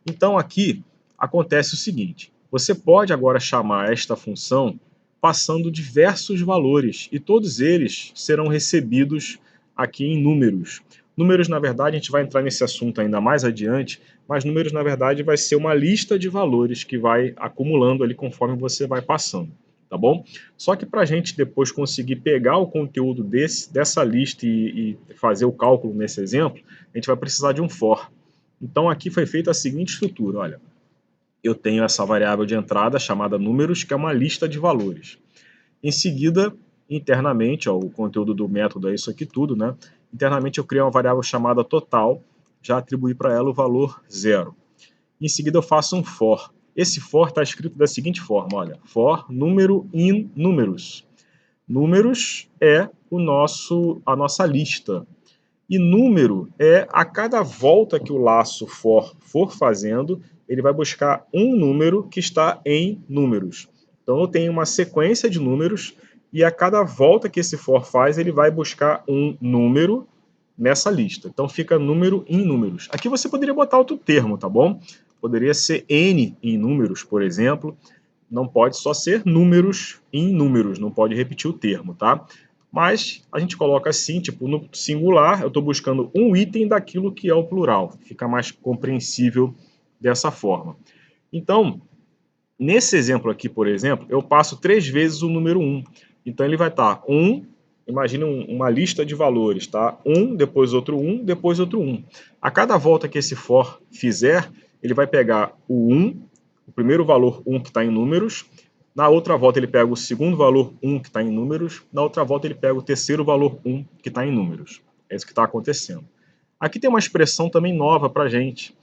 Então aqui acontece o seguinte, você pode agora chamar esta função passando diversos valores, e todos eles serão recebidos aqui em números. Números, na verdade, a gente vai entrar nesse assunto ainda mais adiante, mas números, na verdade, vai ser uma lista de valores que vai acumulando ali conforme você vai passando, tá bom? Só que para a gente depois conseguir pegar o conteúdo dessa lista e fazer o cálculo nesse exemplo, a gente vai precisar de um for. Então aqui foi feita a seguinte estrutura, olha, eu tenho essa variável de entrada chamada números, que é uma lista de valores. Em seguida, internamente, ó, o conteúdo do método é isso aqui tudo, né? Internamente eu criei uma variável chamada total, já atribuí para ela o valor 0. Em seguida eu faço um for. Esse for está escrito da seguinte forma, olha, for número in números. Números é a nossa lista. E número é a cada volta que o laço for fazendo, ele vai buscar um número que está em números. Então eu tenho uma sequência de números e a cada volta que esse for faz, ele vai buscar um número nessa lista. Então fica número em números. Aqui você poderia botar outro termo, tá bom? Poderia ser n em números, por exemplo. Não pode só ser números em números, não pode repetir o termo, tá? Mas a gente coloca assim, tipo, no singular, eu estou buscando um item daquilo que é o plural. Fica mais compreensível dessa forma. Então, nesse exemplo aqui, por exemplo, eu passo 3 vezes o número 1. Então, ele vai estar 1, imagine uma lista de valores, tá? 1, depois outro 1, depois outro 1. A cada volta que esse for fizer, ele vai pegar o 1, o primeiro valor 1 que está em números, na outra volta ele pega o segundo valor 1 que está em números, na outra volta ele pega o terceiro valor 1 que está em números. É isso que está acontecendo. Aqui tem uma expressão também nova para a gente.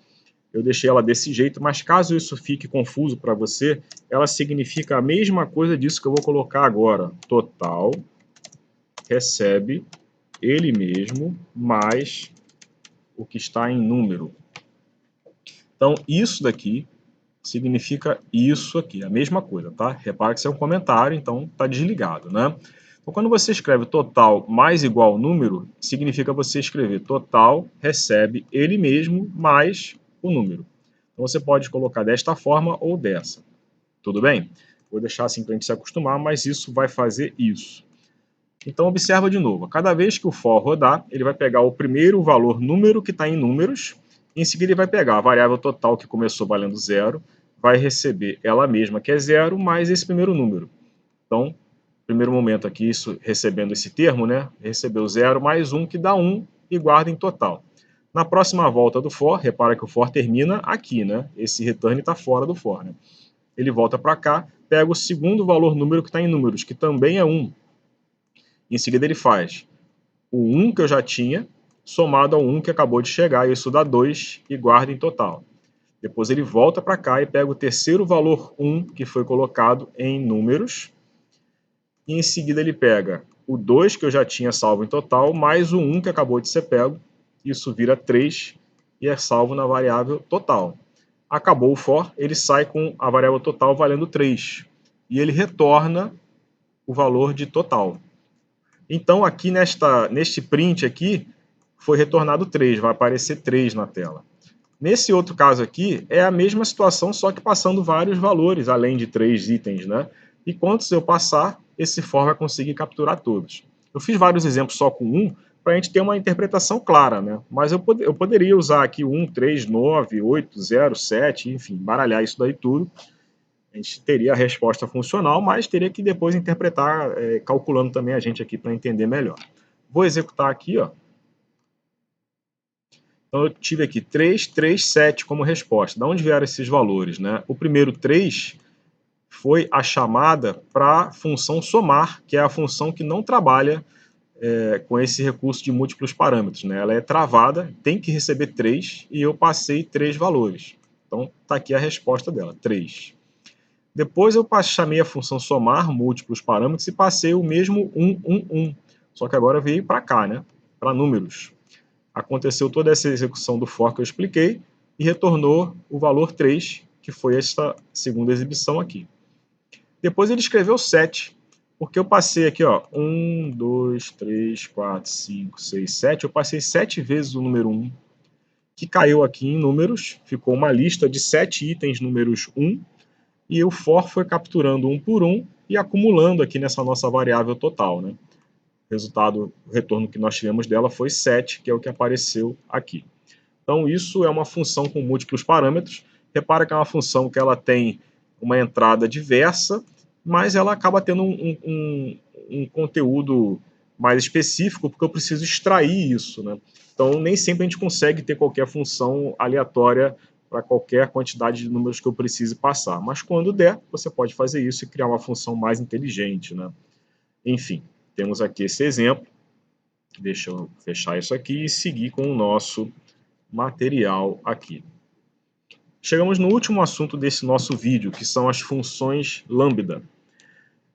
Eu deixei ela desse jeito, mas caso isso fique confuso para você, ela significa a mesma coisa disso que eu vou colocar agora. Total recebe ele mesmo mais o que está em número. Então, isso daqui significa isso aqui, a mesma coisa, tá? Repara que isso é um comentário, então tá desligado, né? Então, quando você escreve total mais igual número, significa você escrever total recebe ele mesmo mais o número. Então, você pode colocar desta forma ou dessa. Tudo bem? Vou deixar assim para a gente se acostumar, mas isso vai fazer isso. Então, observa de novo. Cada vez que o for rodar, ele vai pegar o primeiro valor número que está em números, e em seguida ele vai pegar a variável total que começou valendo 0, vai receber ela mesma, que é 0, mais esse primeiro número. Então, primeiro momento aqui, isso, recebendo esse termo, né? Recebeu 0 mais 1, que dá 1, e guarda em total. Na próxima volta do for, repara que o for termina aqui, né? Esse return está fora do for, né? Ele volta para cá, pega o segundo valor número que está em números, que também é 1. Em seguida ele faz o 1 que eu já tinha, somado ao 1 que acabou de chegar, isso dá 2 e guarda em total. Depois ele volta para cá e pega o terceiro valor 1 que foi colocado em números, e em seguida ele pega o 2 que eu já tinha salvo em total, mais o 1 que acabou de ser pego, isso vira 3 e é salvo na variável total. Acabou o for, ele sai com a variável total valendo 3, e ele retorna o valor de total. Então aqui neste print aqui, foi retornado 3, vai aparecer 3 na tela. Nesse outro caso aqui, é a mesma situação, só que passando vários valores, além de 3 itens, né? E quantos eu passar, esse for vai conseguir capturar todos. Eu fiz vários exemplos só com um, para a gente ter uma interpretação clara, né? Mas eu poderia usar aqui 1, 3, 9, 8, 0, 7, enfim, baralhar isso daí tudo. A gente teria a resposta funcional, mas teria que depois interpretar, calculando também a gente aqui para entender melhor. Vou executar aqui, ó. Então eu tive aqui 3, 3, 7 como resposta. De onde vieram esses valores, né? O primeiro 3 foi a chamada para a função somar, que é a função que não trabalha com esse recurso de múltiplos parâmetros, né? Ela é travada, tem que receber 3 e eu passei 3 valores. Então está aqui a resposta dela, 3. Depois eu chamei a função somar múltiplos parâmetros e passei o mesmo 1, 1, 1. Só que agora veio para cá, né? Para números. Aconteceu toda essa execução do for que eu expliquei e retornou o valor 3, que foi esta segunda exibição aqui. Depois ele escreveu 7, porque eu passei aqui, ó, 1, 2, 3, 4, 5, 6, 7. Eu passei 7 vezes o número 1, que caiu aqui em números, ficou uma lista de 7 itens números 1, e o for foi capturando um por um e acumulando aqui nessa nossa variável total, né? O resultado, o retorno que nós tivemos dela foi 7, que é o que apareceu aqui. Então isso é uma função com múltiplos parâmetros. Repara que é uma função que ela tem uma entrada diversa, mas ela acaba tendo um conteúdo mais específico, porque eu preciso extrair isso, né? Então nem sempre a gente consegue ter qualquer função aleatória para qualquer quantidade de números que eu precise passar. Mas quando der, você pode fazer isso e criar uma função mais inteligente, né? Enfim, temos aqui esse exemplo. Deixa eu fechar isso aqui e seguir com o nosso material aqui. Chegamos no último assunto desse nosso vídeo, que são as funções lambda.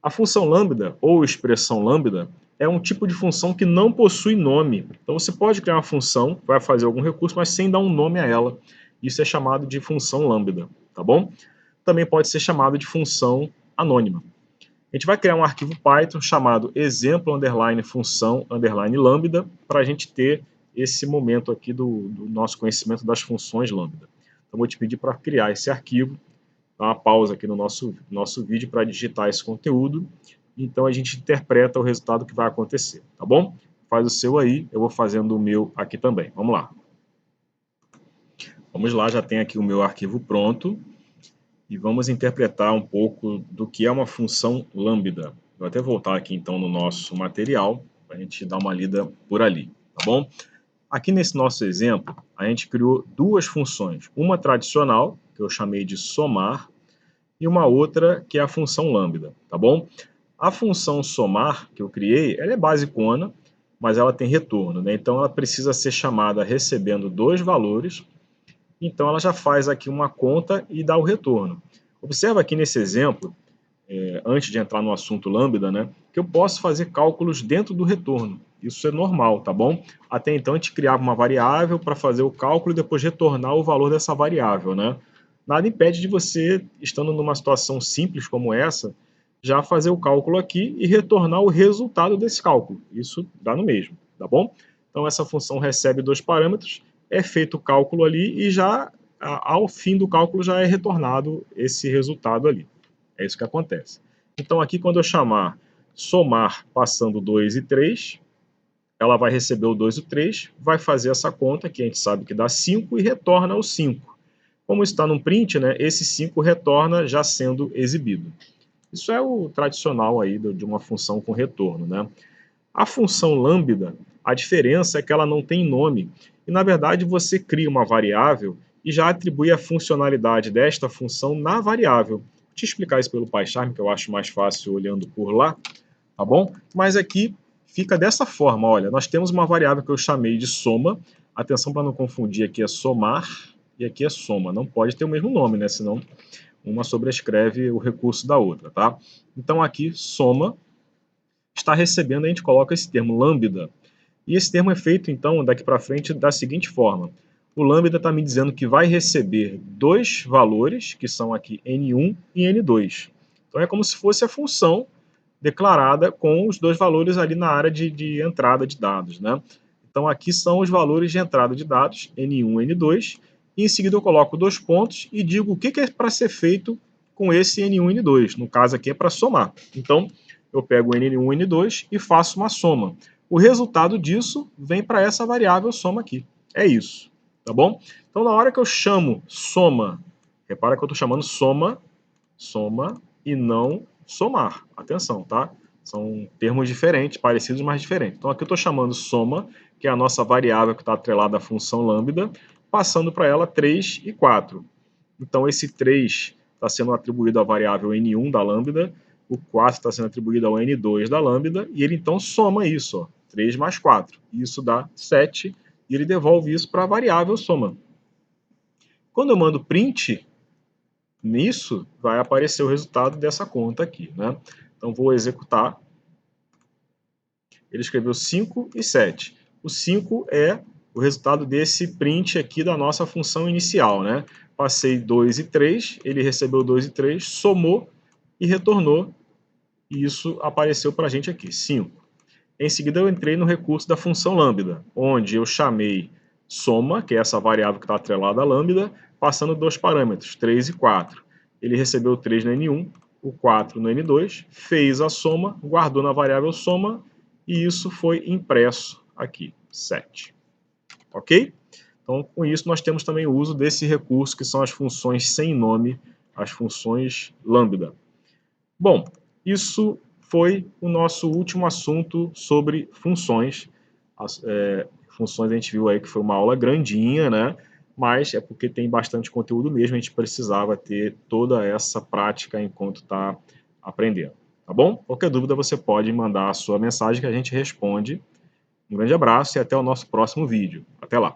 A função lambda, ou expressão lambda, é um tipo de função que não possui nome. Então você pode criar uma função, vai fazer algum recurso, mas sem dar um nome a ela. Isso é chamado de função lambda, tá bom? Também pode ser chamado de função anônima. A gente vai criar um arquivo Python chamado exemplo underline função underline lambda para a gente ter esse momento aqui do nosso conhecimento das funções lambda. Então vou te pedir para criar esse arquivo, dar uma pausa aqui no nosso vídeo para digitar esse conteúdo. Então a gente interpreta o resultado que vai acontecer, tá bom? Faz o seu aí, eu vou fazendo o meu aqui também. Vamos lá. Vamos lá, já tem aqui o meu arquivo pronto. E vamos interpretar um pouco do que é uma função lambda. Vou até voltar aqui então no nosso material, para a gente dar uma lida por ali, tá bom? Aqui nesse nosso exemplo, a gente criou duas funções. Uma tradicional, que eu chamei de somar, e uma outra que é a função lambda, tá bom? A função somar que eu criei, ela é basicona, mas ela tem retorno, né? Então ela precisa ser chamada recebendo dois valores. Então ela já faz aqui uma conta e dá o retorno. Observa aqui nesse exemplo, antes de entrar no assunto lambda, né, que eu posso fazer cálculos dentro do retorno. Isso é normal, tá bom? Até então a gente criava uma variável para fazer o cálculo e depois retornar o valor dessa variável, né? Nada impede de você, estando numa situação simples como essa, já fazer o cálculo aqui e retornar o resultado desse cálculo. Isso dá no mesmo, tá bom? Então essa função recebe dois parâmetros, é feito o cálculo ali e já ao fim do cálculo já é retornado esse resultado ali. É isso que acontece. Então aqui quando eu chamar somar passando 2 e 3, ela vai receber o 2 e o 3, vai fazer essa conta, que a gente sabe que dá 5, e retorna o 5. Como está num print, né, esse 5 retorna já sendo exibido. Isso é o tradicional aí de uma função com retorno, né? A função lambda, a diferença é que ela não tem nome. E, na verdade, você cria uma variável e já atribui a funcionalidade desta função na variável. Vou te explicar isso pelo PyCharm, que eu acho mais fácil olhando por lá, tá bom? Mas aqui fica dessa forma, olha, nós temos uma variável que eu chamei de soma. Atenção para não confundir, aqui é somar e aqui é soma. Não pode ter o mesmo nome, né? Senão uma sobrescreve o recurso da outra, tá? Então aqui, soma, está recebendo, a gente coloca esse termo lambda. E esse termo é feito, então, daqui para frente, da seguinte forma. O lambda está me dizendo que vai receber dois valores, que são aqui n1 e n2. Então é como se fosse a função declarada com os dois valores ali na área de entrada de dados, né? Então aqui são os valores de entrada de dados, n1 e n2, e em seguida eu coloco dois pontos e digo o que é para ser feito com esse n1 e n2. No caso aqui é para somar. Então eu pego o n1 e n2 e faço uma soma. O resultado disso vem para essa variável soma aqui. É isso, tá bom? Então na hora que eu chamo soma, repara que eu estou chamando soma e não somar. Atenção, tá? São termos diferentes, parecidos, mas diferentes. Então aqui eu estou chamando soma, que é a nossa variável que está atrelada à função lambda, passando para ela 3 e 4. Então esse 3 está sendo atribuído à variável n1 da lambda, o 4 está sendo atribuído ao n2 da lambda, e ele então soma isso, ó, 3 mais 4. Isso dá 7, e ele devolve isso para a variável soma. Quando eu mando print, nisso vai aparecer o resultado dessa conta aqui, né? Então vou executar. Ele escreveu 5 e 7. O 5 é o resultado desse print aqui da nossa função inicial, né? Passei 2 e 3, ele recebeu 2 e 3, somou e retornou, e isso apareceu para a gente aqui, 5. Em seguida eu entrei no recurso da função lambda, onde eu chamei soma, que é essa variável que está atrelada à lambda, passando dois parâmetros, 3 e 4. Ele recebeu 3 no N1, o 4 no N2, fez a soma, guardou na variável soma, e isso foi impresso aqui, 7. Ok? Então, com isso, nós temos também o uso desse recurso, que são as funções sem nome, as funções lambda. Bom, isso foi o nosso último assunto sobre funções. Funções a gente viu aí que foi uma aula grandinha, né? Mas é porque tem bastante conteúdo mesmo, a gente precisava ter toda essa prática enquanto está aprendendo, tá bom? Qualquer dúvida você pode mandar a sua mensagem que a gente responde. Um grande abraço e até o nosso próximo vídeo. Até lá!